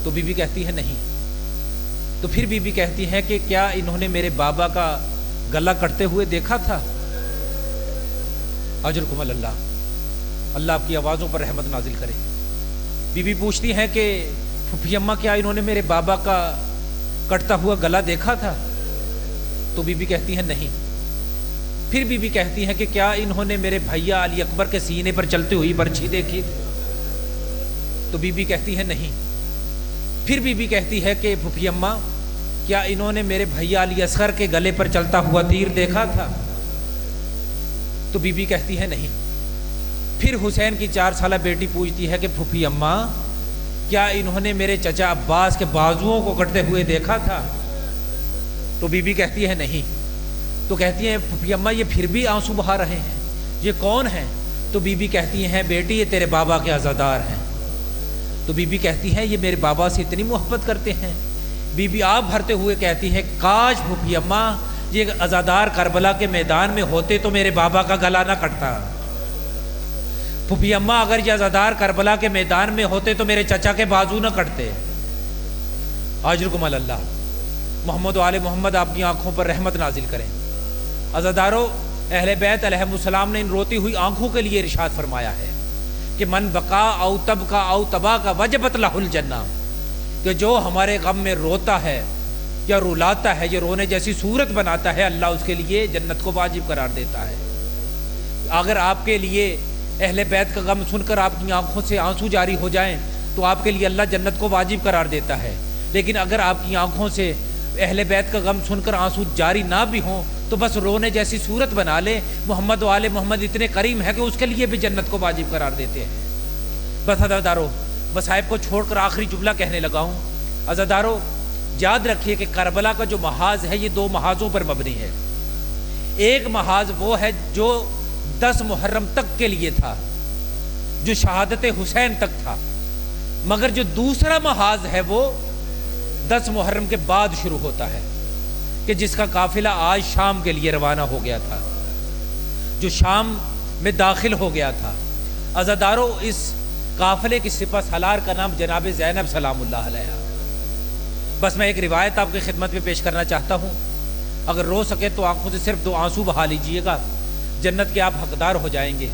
تو بی بی کہتی ہے نہیں۔ تو پھر بی بی کہتی ہے کہ کیا انہوں نے میرے بابا کا گلا کٹتے ہوئے دیکھا تھا؟ اجرکم اللہ، اللہ آپ کی آوازوں پر رحمت نازل کرے۔ بی بی پوچھتی ہیں کہ پھوپھی اماں، کیا انہوں نے میرے بابا کا کٹتا ہوا گلا دیکھا تھا؟ تو بی بی کہتی ہے نہیں۔ پھر بی بی کہتی ہے کہ کیا انہوں نے میرے بھیا علی اکبر کے سینے پر چلتی ہوئی برچھی دیکھی؟ تو بی بی کہتی ہے نہیں۔ پھر بی بی کہتی ہے کہ پھوپھی اماں، کیا انہوں نے میرے بھیا علی اصغر کے گلے پر چلتا ہوا تیر دیکھا تھا؟ تو بی بی کہتی ہے نہیں۔ پھر حسین کی 4 سالہ بیٹی پوچھتی ہے کہ پھوپھی اماں، کیا انہوں نے میرے چچا عباس کے بازوؤں کو کٹتے ہوئے دیکھا تھا؟ تو بی بی کہتی ہے نہیں۔ تو کہتی ہیں پھوپھی اماں، یہ پھر بھی آنسو بہا رہے ہیں، یہ کون ہیں؟ تو بی بی کہتی ہیں بیٹی، یہ تیرے بابا کے عزادار ہیں۔ تو بی بی کہتی ہے یہ میرے بابا سے اتنی محبت کرتے ہیں۔ بی بی آپ بھرتے ہوئے کہتی ہے کاش پھوپھی اماں یہ عزادار کربلا کے میدان میں ہوتے تو میرے بابا کا گلا نہ کٹتا۔ پھوپھی اماں، اگر یہ عزادار کربلا کے میدان میں ہوتے تو میرے چچا کے بازو نہ کٹتے۔ اجرکم اللہ، محمد و آل محمد اپنی آنکھوں پر رحمت نازل کریں۔ عزادارو، اہل بیت علیہم السلام نے ان روتی ہوئی آنکھوں کے لیے ارشاد فرمایا ہے کہ من بقا او تبقا او تبا کا وجبت لہ الجنہ، کہ جو ہمارے غم میں روتا ہے یا رلاتا ہے، یہ رونے جیسی صورت بناتا ہے، اللہ اس کے لیے جنت کو واجب قرار دیتا ہے۔ اگر آپ کے لیے اہل بیت کا غم سن کر آپ کی آنکھوں سے آنسو جاری ہو جائیں تو آپ کے لیے اللہ جنت کو واجب قرار دیتا ہے، لیکن اگر آپ کی آنکھوں سے اہل بیت کا غم سن کر آنسو جاری نہ بھی ہوں تو بس رونے جیسی صورت بنا لے، محمد و آل محمد اتنے کریم ہے کہ اس کے لیے بھی جنت کو واجب قرار دیتے ہیں۔ بس عزادارو، مصائب کو چھوڑ کر آخری جملہ کہنے لگا ہوں۔ عزادارو، یاد رکھیے کہ کربلا کا جو محاذ ہے یہ 2 محاذوں پر مبنی ہے۔ ایک محاذ وہ ہے جو 10 محرم تک کے لیے تھا، جو شہادت حسین تک تھا، مگر جو دوسرا محاذ ہے وہ 10 محرم کے بعد شروع ہوتا ہے کہ جس کا قافلہ آج شام کے لیے روانہ ہو گیا تھا، جو شام میں داخل ہو گیا تھا۔ عزادارو، اس قافلے کی سپہ سالار کا نام جناب زینب سلام اللہ علیہ۔ بس میں ایک روایت آپ کی خدمت میں پیش کرنا چاہتا ہوں، اگر رو سکے تو آنکھوں سے صرف 2 آنسو بہا لیجئے گا، جنت کے آپ حقدار ہو جائیں گے۔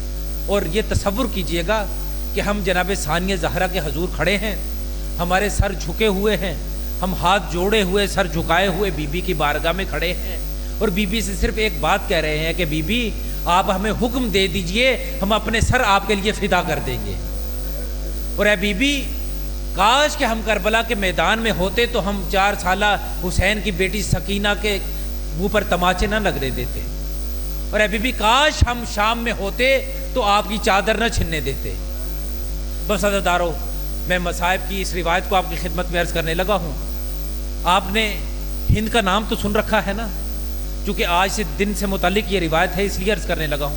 اور یہ تصور کیجئے گا کہ ہم جناب ثانیہ زہرا کے حضور کھڑے ہیں، ہمارے سر جھکے ہوئے ہیں، ہم ہاتھ جوڑے ہوئے، سر جھکائے ہوئے بی بی کی بارگاہ میں کھڑے ہیں، اور بی بی سے صرف ایک بات کہہ رہے ہیں کہ بی بی آپ ہمیں حکم دے دیجئے، ہم اپنے سر آپ کے لیے فدا کر دیں گے۔ اور اے بی بی، کاش کہ ہم کربلا کے میدان میں ہوتے تو ہم 4 سالہ حسین کی بیٹی سکینہ کے منہ پر تماچے نہ لگنے دیتے، اور اے بی بی کاش ہم شام میں ہوتے تو آپ کی چادر نہ چھننے دیتے۔ بس عزادارو، میں مصائب کی اس روایت کو آپ کی خدمت میں عرض کرنے لگا ہوں۔ آپ نے ہند کا نام تو سن رکھا ہے نا؟ چونکہ آج سے دن سے متعلق یہ روایت ہے اس لیے عرض کرنے لگا ہوں۔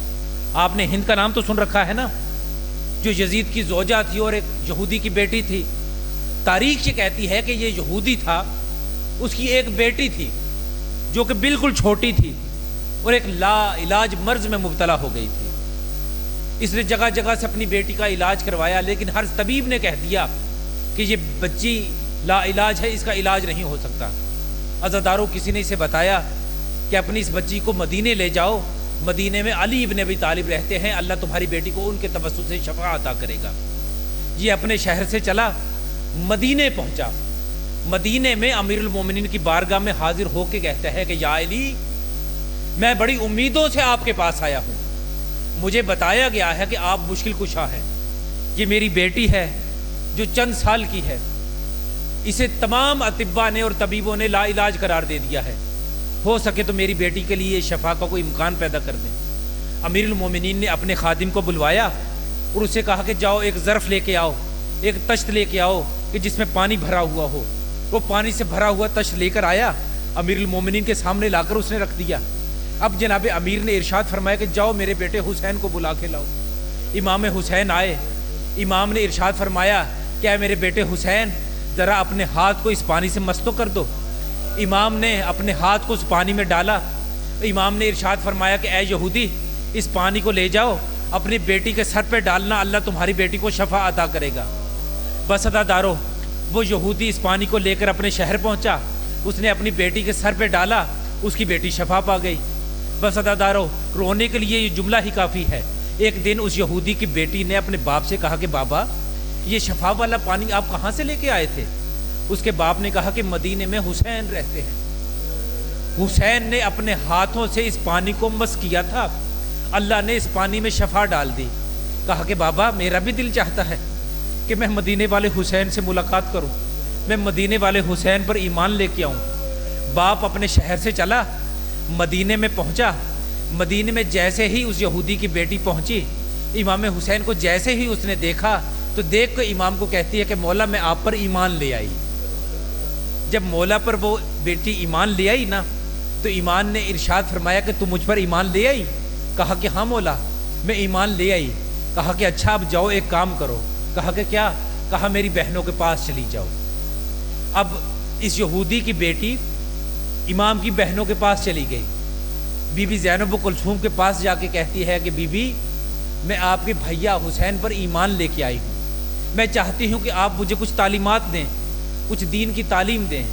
آپ نے ہند کا نام تو سن رکھا ہے نا، جو یزید کی زوجہ تھی اور ایک یہودی کی بیٹی تھی۔ تاریخ یہ کہتی ہے کہ یہ یہودی تھا، اس کی ایک بیٹی تھی جو کہ بالکل چھوٹی تھی اور ایک لا علاج مرض میں مبتلا ہو گئی تھی۔ اس نے جگہ جگہ سے اپنی بیٹی کا علاج کروایا، لیکن ہر طبیب نے کہہ دیا کہ یہ بچی لا علاج ہے، اس کا علاج نہیں ہو سکتا۔ عزادارو، کسی نے اسے بتایا کہ اپنی اس بچی کو مدینے لے جاؤ، مدینے میں علی ابن ابی طالب رہتے ہیں، اللہ تمہاری بیٹی کو ان کے توسط سے شفا عطا کرے گا۔ یہ اپنے شہر سے چلا، مدینے پہنچا۔ مدینے میں امیر المومنین کی بارگاہ میں حاضر ہو کے کہتا ہے کہ یا علی، میں بڑی امیدوں سے آپ کے پاس آیا ہوں، مجھے بتایا گیا ہے کہ آپ مشکل کشا ہیں۔ یہ میری بیٹی ہے جو چند سال کی ہے، اسے تمام اطباء نے اور طبیبوں نے لا علاج قرار دے دیا ہے، ہو سکے تو میری بیٹی کے لیے شفا کا کوئی امکان پیدا کر دیں۔ امیر المومنین نے اپنے خادم کو بلوایا اور اسے کہا کہ جاؤ ایک ظرف لے کے آؤ، ایک تشت لے کے آؤ کہ جس میں پانی بھرا ہوا ہو۔ وہ پانی سے بھرا ہوا تشت لے کر آیا، امیر المومنین کے سامنے لا کر اس نے رکھ دیا۔ اب جناب امیر نے ارشاد فرمایا کہ جاؤ میرے بیٹے حسین کو بلا کے لاؤ۔ امام حسین آئے، امام نے ارشاد فرمایا کہ اے میرے بیٹے حسین، ذرا اپنے ہاتھ کو اس پانی سے مستو کر دو۔ امام نے اپنے ہاتھ کو اس پانی میں ڈالا۔ امام نے ارشاد فرمایا کہ اے یہودی، اس پانی کو لے جاؤ، اپنی بیٹی کے سر پہ ڈالنا، اللہ تمہاری بیٹی کو شفا عطا کرے گا۔ بس عزادارو، وہ یہودی اس پانی کو لے کر اپنے شہر پہنچا، اس نے اپنی بیٹی کے سر پہ ڈالا، اس کی بیٹی شفا پا گئی۔ بس عزادارو، رونے کے لیے یہ جملہ ہی کافی ہے۔ ایک دن اس یہودی کی بیٹی نے اپنے باپ سے کہا کہ بابا، یہ شفا والا پانی آپ کہاں سے لے کے آئے تھے؟ اس کے باپ نے کہا کہ مدینے میں حسین رہتے ہیں، حسین نے اپنے ہاتھوں سے اس پانی کو مس کیا تھا، اللہ نے اس پانی میں شفا ڈال دی۔ کہا کہ بابا، میرا بھی دل چاہتا ہے کہ میں مدینے والے حسین سے ملاقات کروں، میں مدینے والے حسین پر ایمان لے کے آؤں۔ باپ اپنے شہر سے چلا، مدینے میں پہنچا۔ مدینے میں جیسے ہی اس یہودی کی بیٹی پہنچی، امام حسین کو جیسے ہی اس نے دیکھا تو دیکھ کر امام کو کہتی ہے کہ مولا، میں آپ پر ایمان لے آئی۔ جب مولا پر وہ بیٹی ایمان لے آئی نا، تو ایمان نے ارشاد فرمایا کہ تم مجھ پر ایمان لے آئی؟ کہا کہ ہاں مولا، میں ایمان لے آئی۔ کہا کہ اچھا، اب جاؤ ایک کام کرو۔ کہا کہ کیا؟ کہا میری بہنوں کے پاس چلی جاؤ۔ اب اس یہودی کی بیٹی امام کی بہنوں کے پاس چلی گئی۔ بی بی زینب و کلثوم کے پاس جا کے کہتی ہے کہ بی بی، میں آپ کے بھیا حسین پر ایمان لے کے آئی ہوں، میں چاہتی ہوں کہ آپ مجھے کچھ تعلیمات دیں، کچھ دین کی تعلیم دیں۔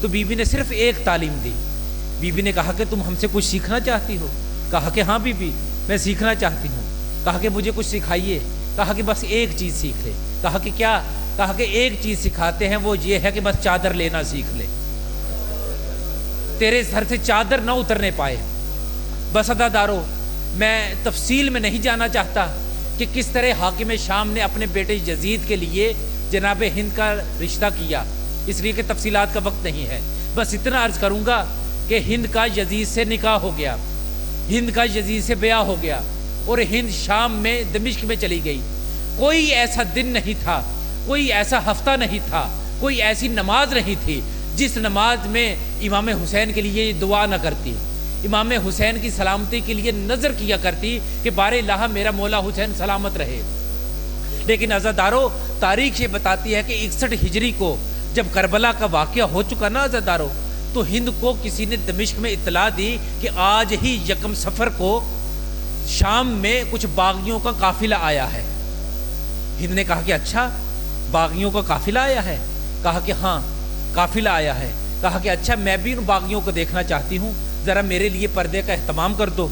تو بی بی نے صرف ایک تعلیم دی۔ بی بی نے کہا کہ تم ہم سے کچھ سیکھنا چاہتی ہو؟ کہا کہ ہاں بی بی، میں سیکھنا چاہتی ہوں۔ کہا کہ مجھے کچھ سکھائیے۔ کہا کہ بس ایک چیز سیکھ لے۔ کہا کہ کیا؟ کہا کہ ایک چیز سکھاتے ہیں، وہ یہ ہے کہ بس چادر لینا سیکھ لے، تیرے سر سے چادر نہ اترنے پائے۔ بس عزادارو، میں تفصیل میں نہیں جانا چاہتا کہ کس طرح حاکم شام نے اپنے بیٹے یزید کے لیے جناب ہند کا رشتہ کیا، اس لیے کہ تفصیلات کا وقت نہیں ہے۔ بس اتنا عرض کروں گا کہ ہند کا یزید سے نکاح ہو گیا، ہند کا یزید سے بیاہ ہو گیا، اور ہند شام میں دمشق میں چلی گئی۔ کوئی ایسا دن نہیں تھا، کوئی ایسا ہفتہ نہیں تھا، کوئی ایسی نماز نہیں تھی جس نماز میں امام حسین کے لیے یہ دعا نہ کرتی، امام حسین کی سلامتی کے لیے نظر کیا کرتی کہ بار الہ میرا مولا حسین سلامت رہے۔ لیکن عزادارو تاریخ یہ بتاتی ہے کہ 61 ہجری کو جب کربلا کا واقعہ ہو چکا نا عزادارو، تو ہند کو کسی نے دمشق میں اطلاع دی کہ آج ہی یکم سفر کو شام میں کچھ باغیوں کا قافلہ آیا ہے۔ ہند نے کہا کہ اچھا باغیوں کا قافلہ آیا ہے؟ کہا کہ ہاں قافلہ آیا ہے۔ کہا کہ اچھا میں بھی ان باغیوں کو دیکھنا چاہتی ہوں، ذرا میرے لیے پردے کا اہتمام کر دو،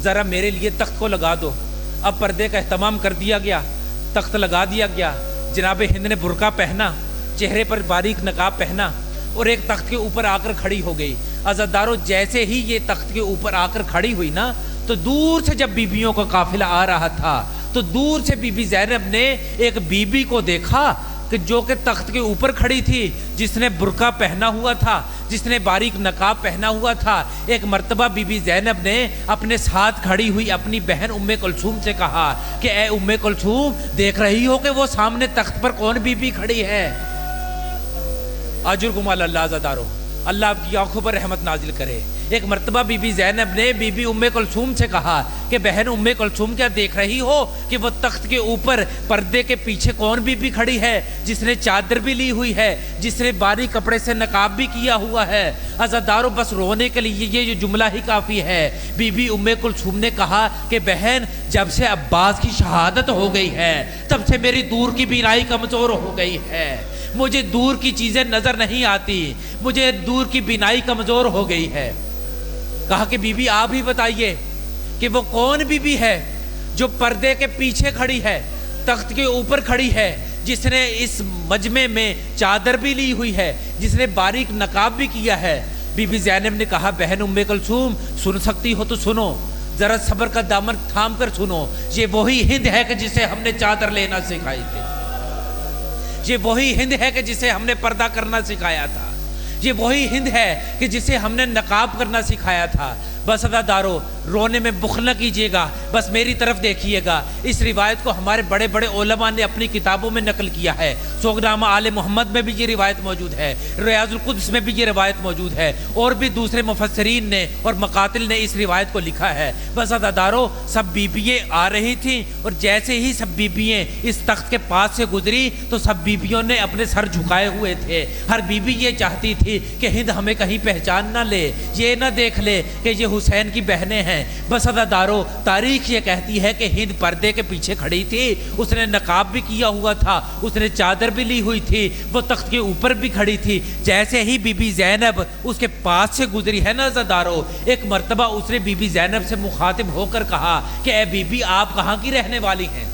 ذرا میرے لیے تخت کو لگا دو۔ اب پردے کا اہتمام کر دیا گیا، تخت لگا دیا گیا، جناب ہند نے برقع پہنا، چہرے پر باریک نقاب پہنا اور ایک تخت کے اوپر آ کر کھڑی ہو گئی۔ عزادارو جیسے ہی یہ تخت کے اوپر آ کر کھڑی ہوئی نا، تو دور سے جب بیبیوں کا قافلہ آ رہا تھا تو دور سے بی بی زینب نے ایک بیوی کو دیکھا کہ جو کہ تخت کے اوپر کھڑی تھی، جس نے برقع پہنا ہوا تھا، جس نے باریک نقاب پہنا ہوا تھا۔ ایک مرتبہ بی بی زینب نے اپنے ساتھ کھڑی ہوئی اپنی بہن ام کلثوم سے کہا کہ اے ام کلثوم، دیکھ رہی ہو کہ وہ سامنے تخت پر کون بیوی کھڑی ہے؟ اجرکم علی اللہ عزادارو، اللہ آپ کی آنکھوں پر رحمت نازل کرے۔ ایک مرتبہ بی بی زینب نے بی بی ام کلثوم سے کہا کہ بہن ام کلثوم، کیا دیکھ رہی ہو کہ وہ تخت کے اوپر پردے کے پیچھے کون بی کھڑی ہے، جس نے چادر بھی لی ہوئی ہے، جس نے باریک کپڑے سے نقاب بھی کیا ہوا ہے؟ عزادارو بس رونے کے لیے یہ جملہ ہی کافی ہے۔ بی بی ام کلثوم نے کہا کہ بہن، جب سے عباس کی شہادت ہو گئی ہے تب سے میری دور کی بینائی کمزور ہو گئی ہے، مجھے دور کی چیزیں نظر نہیں آتی، مجھے دور کی بینائی کمزور ہو گئی ہے۔ کہا کہ بی بی آپ ہی بتائیے کہ وہ کون بی بی ہے جو پردے کے پیچھے کھڑی ہے، تخت کے اوپر کھڑی ہے، جس نے اس مجمع میں چادر بھی لی ہوئی ہے، جس نے باریک نقاب بھی کیا ہے؟ بی بی زینب نے کہا بہن ام کلثوم، سن سکتی ہو تو سنو، ذرا صبر کا دامن تھام کر سنو، یہ وہی ہند ہے کہ جسے ہم نے چادر لینا سکھائی تھی، یہ وہی ہند ہے کہ جسے ہم نے پردہ کرنا سکھایا تھا، یہ وہی ہند ہے کہ جسے ہم نے نقاب کرنا سکھایا تھا۔ بس عزادارو رونے میں بخل نہ کیجیے گا، بس میری طرف دیکھیے گا۔ اس روایت کو ہمارے بڑے بڑے علماء نے اپنی کتابوں میں نقل کیا ہے۔ سوگنامہ آل محمد میں بھی یہ روایت موجود ہے، ریاض القدس میں بھی یہ روایت موجود ہے، اور بھی دوسرے مفسرین نے اور مقاتل نے اس روایت کو لکھا ہے۔ بس عزادارو سب بیبییں آ رہی تھیں، اور جیسے ہی سب بیبییں اس تخت کے پاس سے گزری تو سب بیبیوں نے اپنے سر جھکائے ہوئے تھے۔ ہر بیبی یہ چاہتی تھی کہ ہند ہمیں کہیں پہچان نہ لے، یہ نہ دیکھ لے کہ یہ حسین کی بہنیں ہیں۔ بس عزادارو تاریخ یہ کہتی ہے کہ ہند پردے کے پیچھے کھڑی تھی، اس نے نقاب بھی کیا ہوا تھا، اس نے چادر بھی لی ہوئی تھی، وہ تخت کے اوپر بھی کھڑی تھی۔ جیسے ہی بی بی زینب اس کے پاس سے گزری ہے نا عزادارو، ایک مرتبہ اس نے بی بی زینب سے مخاطب ہو کر کہا کہ اے بی بی آپ کہاں کی رہنے والی ہیں؟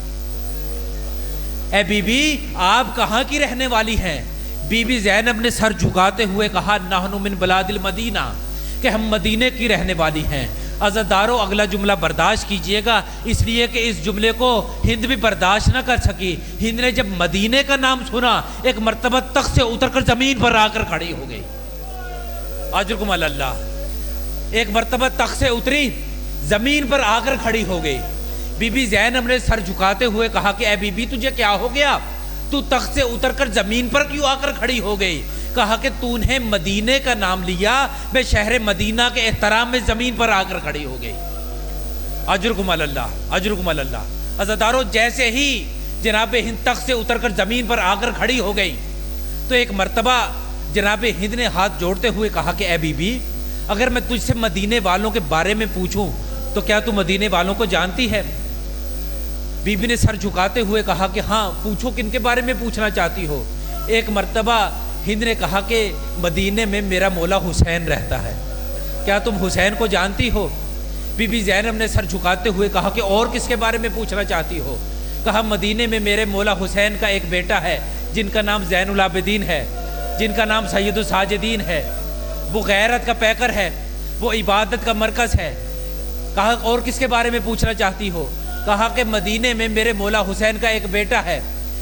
اے بی بی آپ کہاں کی رہنے والی ہیں؟ بی بی زینب نے سر جھکاتے ہوئے کہا نحن من بلاد المدینہ، کہ ہم مدینے کی رہنے والی ہیں۔ عزادارو اگلا جملہ برداشت کیجئے گا، اس لیے کہ اس جملے کو ہند بھی برداشت نہ کر سکی۔ ہند نے جب مدینے کا نام سنا، ایک مرتبہ تخت سے اتر کر زمین پر آ کر کھڑی ہو گئی۔ اجرکم علی اللہ، ایک مرتبہ تخت سے اتری، زمین پر آ کر کھڑی ہو گئی۔ بی بی زینب نے سر جھکاتے ہوئے کہا کہ اے بی بی تجھے کیا ہو گیا؟ تو تخت سے اتر کر زمین پر کیوں آ کر کھڑی ہو گئی؟ کہا کہ تو نے مدینے کا نام لیا، میں شہر مدینہ کے احترام میں زمین پر آ کر کھڑی ہو گئی۔ اجرکم علی اللہ، اجرکم علی اللہ۔ عزادارو جیسے ہی جناب ہند تخت سے اتر کر زمین پر آ کر کھڑی ہو گئی تو ایک مرتبہ جناب ہند نے ہاتھ جوڑتے ہوئے کہا کہ اے بی بی اگر میں تجھ سے مدینے والوں کے بارے میں پوچھوں تو کیا تو مدینے والوں کو جانتی ہے؟ بی بی نے سر جھکاتے ہوئے کہا کہ ہاں پوچھو، کن کے بارے میں پوچھنا چاہتی ہو؟ ایک مرتبہ ہند نے کہا کہ مدینے میں میرا مولا حسین رہتا ہے، کیا تم حسین کو جانتی ہو؟ بی بی زینب نے سر جھکاتے ہوئے کہا کہ اور کس کے بارے میں پوچھنا چاہتی ہو؟ کہا مدینے میں میرے مولا حسین کا ایک بیٹا ہے جن کا نام زین العابدین ہے، جن کا نام سید الساجدین ہے، وہ غیرت کا پیکر ہے، وہ عبادت کا مرکز ہے۔ کہا اور کس کے بارے میں پوچھنا چاہتی ہو؟ کہا کہ مدینے میں میرے مولا حسین کا ایک بیٹا ہے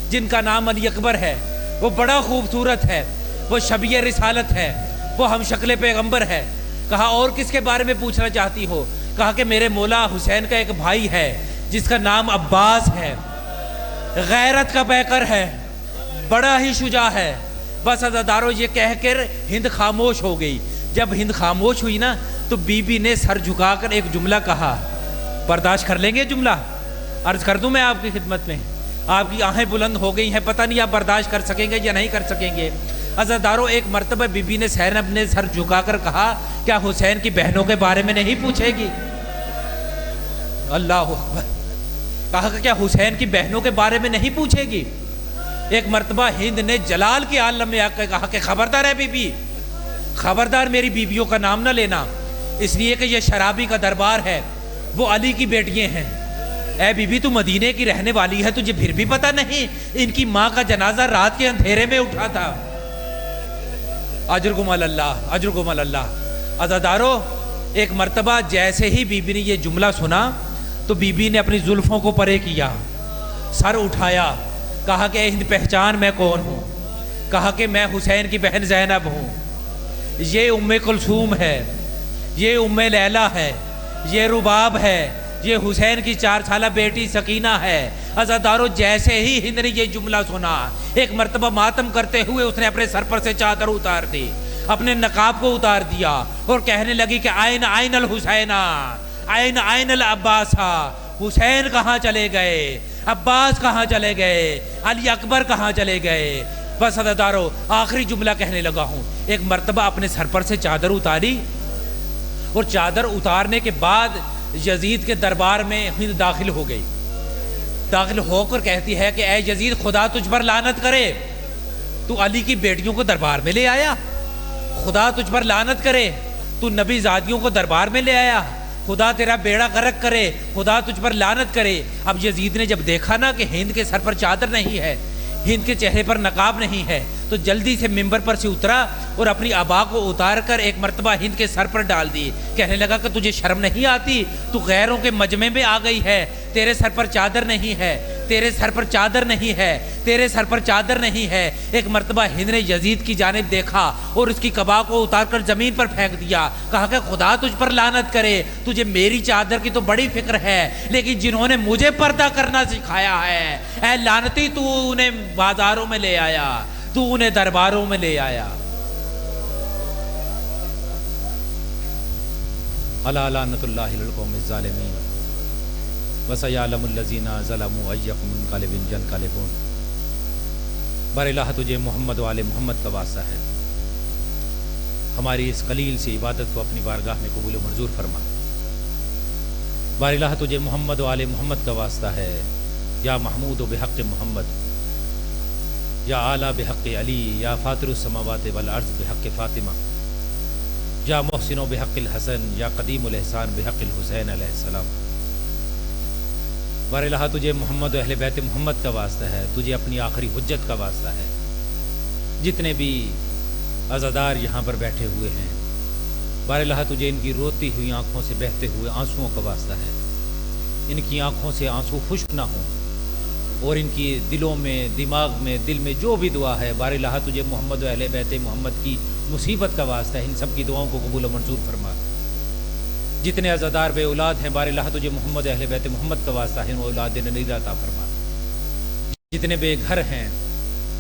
جن کا نام علی اکبر ہے، وہ بڑا خوبصورت ہے، وہ شبیہ رسالت ہے، وہ ہم شکل پیغمبر ہے۔ کہا اور کس کے بارے میں پوچھنا چاہتی ہو؟ کہا کہ میرے مولا حسین کا ایک بھائی ہے جس کا نام عباس ہے، غیرت کا پیکر ہے، بڑا ہی شجاع ہے۔ بس عزادارو یہ کہہ کر ہند خاموش ہو گئی۔ جب ہند خاموش ہوئی نا تو بی بی نے سر جھکا کر ایک جملہ کہا، برداشت کر لیں گے جملہ؟ عرض کر دوں میں آپ کی خدمت میں؟ آپ کی آنکھیں بلند ہو گئی ہیں، پتہ نہیں آپ برداشت کر سکیں گے یا نہیں کر سکیں گے۔ عزاداروں، ایک مرتبہ بی بی نے زینب نے سر جھکا کر کہا، کیا حسین کی بہنوں کے بارے میں نہیں پوچھے گی؟ اللہ اکبر، کہا کہ کیا حسین کی بہنوں کے بارے میں نہیں پوچھے گی؟ ایک مرتبہ ہند نے جلال کے عالم میں آ کر کہا کہ خبردار ہے بی بی، خبردار میری بیویوں کا نام نہ لینا، اس لیے کہ یہ شرابی کا دربار ہے، وہ علی کی بیٹیاں ہیں۔ اے بی بی، تو مدینے کی رہنے والی ہے، تجھے پھر بھی پتہ نہیں ان کی ماں کا جنازہ رات کے اندھیرے میں اٹھا تھا۔ اجرکم اللہ، اجرکم اللہ۔ عزادارو، ایک مرتبہ جیسے ہی بی بی نے یہ جملہ سنا تو بی بی نے اپنی زلفوں کو پرے کیا، سر اٹھایا، کہا کہ اے ہند پہچان میں کون ہوں؟ کہا کہ میں حسین کی بہن زینب ہوں، یہ ام کلثوم ہے، یہ ام لیلہ ہے، یہ رباب ہے، یہ حسین کی 4 سالہ بیٹی سکینہ ہے۔ عزادارو، جیسے ہی ہند نے یہ جملہ سنا، ایک مرتبہ ماتم کرتے ہوئے اس نے اپنے سر پر سے چادر اتار دی، اپنے نقاب کو اتار دیا اور کہنے لگی کہ آئین آئین الحسینہ، آئین آئین العباسہ، حسین کہاں چلے گئے، عباس کہاں چلے گئے، علی اکبر کہاں چلے گئے۔ بس عزادارو، آخری جملہ کہنے لگا ہوں، ایک مرتبہ اپنے سر پر سے چادر اتاری اور چادر اتارنے کے بعد یزید کے دربار میں ہند داخل ہو گئی۔ داخل ہو کر کہتی ہے کہ اے یزید، خدا تجھ پر لعنت کرے، تو علی کی بیٹیوں کو دربار میں لے آیا، خدا تجھ پر لعنت کرے، تو نبی زادیوں کو دربار میں لے آیا، خدا تیرا بیڑا غرق کرے، خدا تجھ پر لعنت کرے۔ اب یزید نے جب دیکھا نا کہ ہند کے سر پر چادر نہیں ہے، ہند کے چہرے پر نقاب نہیں ہے، تو جلدی سے ممبر پر سے اترا اور اپنی عبا کو اتار کر ایک مرتبہ ہند کے سر پر ڈال دی۔ کہنے لگا کہ تجھے شرم نہیں آتی؟ تو غیروں کے مجمع میں آ گئی ہے، تیرے سر پر چادر نہیں ہے، تیرے سر پر چادر نہیں ہے، تیرے سر پر چادر نہیں ہے۔ ایک مرتبہ ہند نے یزید کی جانب دیکھا اور اس کی قبا کو اتار کر زمین پر پھینک دیا، کہا کہ خدا تجھ پر لعنت کرے، تجھے میری چادر کی تو بڑی فکر ہے، لیکن جنہوں نے مجھے پردہ کرنا سکھایا ہے، اے لعنتی، تو انہیں بازاروں میں لے آیا، تو انہیں درباروں میں لے آیا۔ الا لعنت اللہ للقوم الظالمین وسیعلم الذین ظلموا ای منقلب ینقلبون۔ بر الہ، تجھے محمد و آل محمد کا واسطہ ہے، ہماری اس قلیل سی عبادت کو اپنی بارگاہ میں قبول و منظور فرما۔ بر الہ، تجھے محمد و آل محمد کا واسطہ ہے، یا محمود و بحق محمد، یا اعلیٰ بحق علی، یا فاطر السماوات والارض بحق فاطمہ، یا محسن و بحق الحسن، یا قدیم الاحسان بحق الحسین علیہ السلام۔ بر الہ، تجھے محمد و اہل بیت محمد کا واسطہ ہے، تجھے اپنی آخری حجت کا واسطہ ہے۔ جتنے بھی عزادار یہاں پر بیٹھے ہوئے ہیں، بر الہ، تجھے ان کی روتی ہوئی آنکھوں سے بہتے ہوئے آنسوؤں کا واسطہ ہے، ان کی آنکھوں سے آنسو خشک نہ ہوں، اور ان کی دلوں میں، دماغ میں، دل میں جو بھی دعا ہے، بار الہ، تجھے محمد و اہل بیت محمد کی مصیبت کا واسطہ ہے، ان سب کی دعاؤں کو قبول و منظور فرما۔ جتنے عزادار بے اولاد ہیں، بار الہ، تجھے محمد و اہل بیت محمد کا واسطہ ہے، ان اولاد نریدہ عطا فرما۔ جتنے بے گھر ہیں،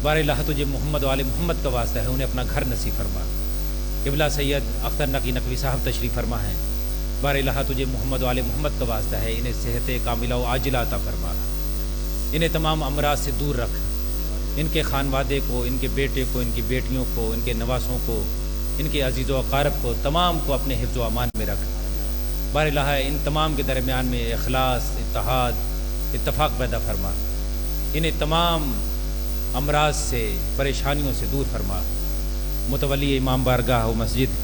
بار الہ، تجھے محمد و آل محمد کا واسطہ ہے، انہیں اپنا گھر نصیب فرما۔ قبلہ سید اختر نقی نقوی صاحب تشریف فرما ہیں، بار الہ، تجھے محمد و آل محمد کا واسطہ ہے، انہیں صحت کاملہ و عاجلہ عطا فرما، انہیں تمام امراض سے دور رکھ، ان کے خانوادے کو، ان کے بیٹے کو، ان کی بیٹیوں کو، ان کے نواسوں کو، ان کے عزیز و اقارب کو، تمام کو اپنے حفظ و امان میں رکھ۔ بار الہ، ان تمام کے درمیان میں اخلاص، اتحاد، اتفاق پیدا فرما، انہیں تمام امراض سے، پریشانیوں سے دور فرما۔ متولی امام بارگاہ و مسجد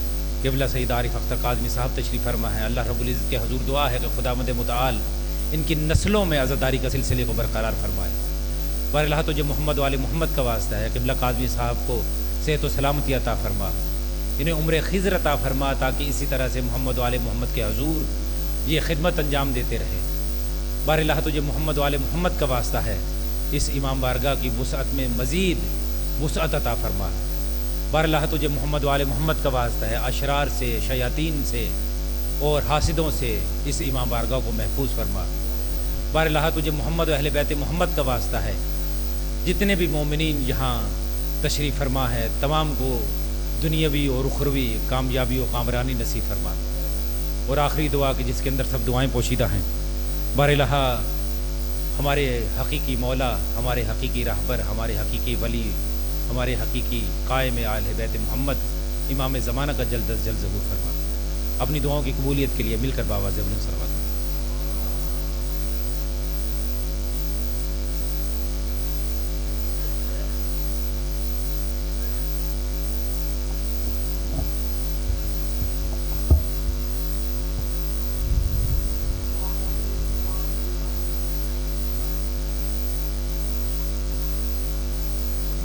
قبلہ سید عارف اختر کاظمی صاحب تشریف فرما ہے، اللہ رب العزت کے حضور دعا ہے کہ خداوند متعال ان کی نسلوں میں عزاداری کا سلسلے کو برقرار فرمائے۔ بار الہ، تجھے محمد و آل محمد کا واسطہ ہے، قبلہ کاظمی صاحب کو صحت و سلامتی عطا فرما، انہیں عمر خضر عطا فرما، تاکہ اسی طرح سے محمد و آل محمد کے حضور یہ خدمت انجام دیتے رہے۔ بار الہ، تجھے محمد و آل محمد کا واسطہ ہے، اس امام بارگاہ کی وسعت میں مزید وسعت عطا فرما۔ بار الہ، تجھے محمد و آل محمد کا واسطہ ہے، اشرار سے، شیاطین سے اور حاسدوں سے اس امام بارگاہ کو محفوظ فرما۔ بار الہ، تجھے محمد و اہل بیت محمد کا واسطہ ہے، جتنے بھی مومنین یہاں تشریف فرما ہے، تمام کو دنیاوی اور اخروی کامیابی و کامرانی نصیب فرما۔ اور آخری دعا کہ جس کے اندر سب دعائیں پوشیدہ ہیں، بار الہ، ہمارے حقیقی مولا، ہمارے حقیقی رہبر، ہمارے حقیقی ولی، ہمارے حقیقی قائم آل بیت محمد امام زمانہ کا جلد از جلد ظہور فرما. اپنی دعاؤں کی قبولیت کے لیے مل کر باواز صلوات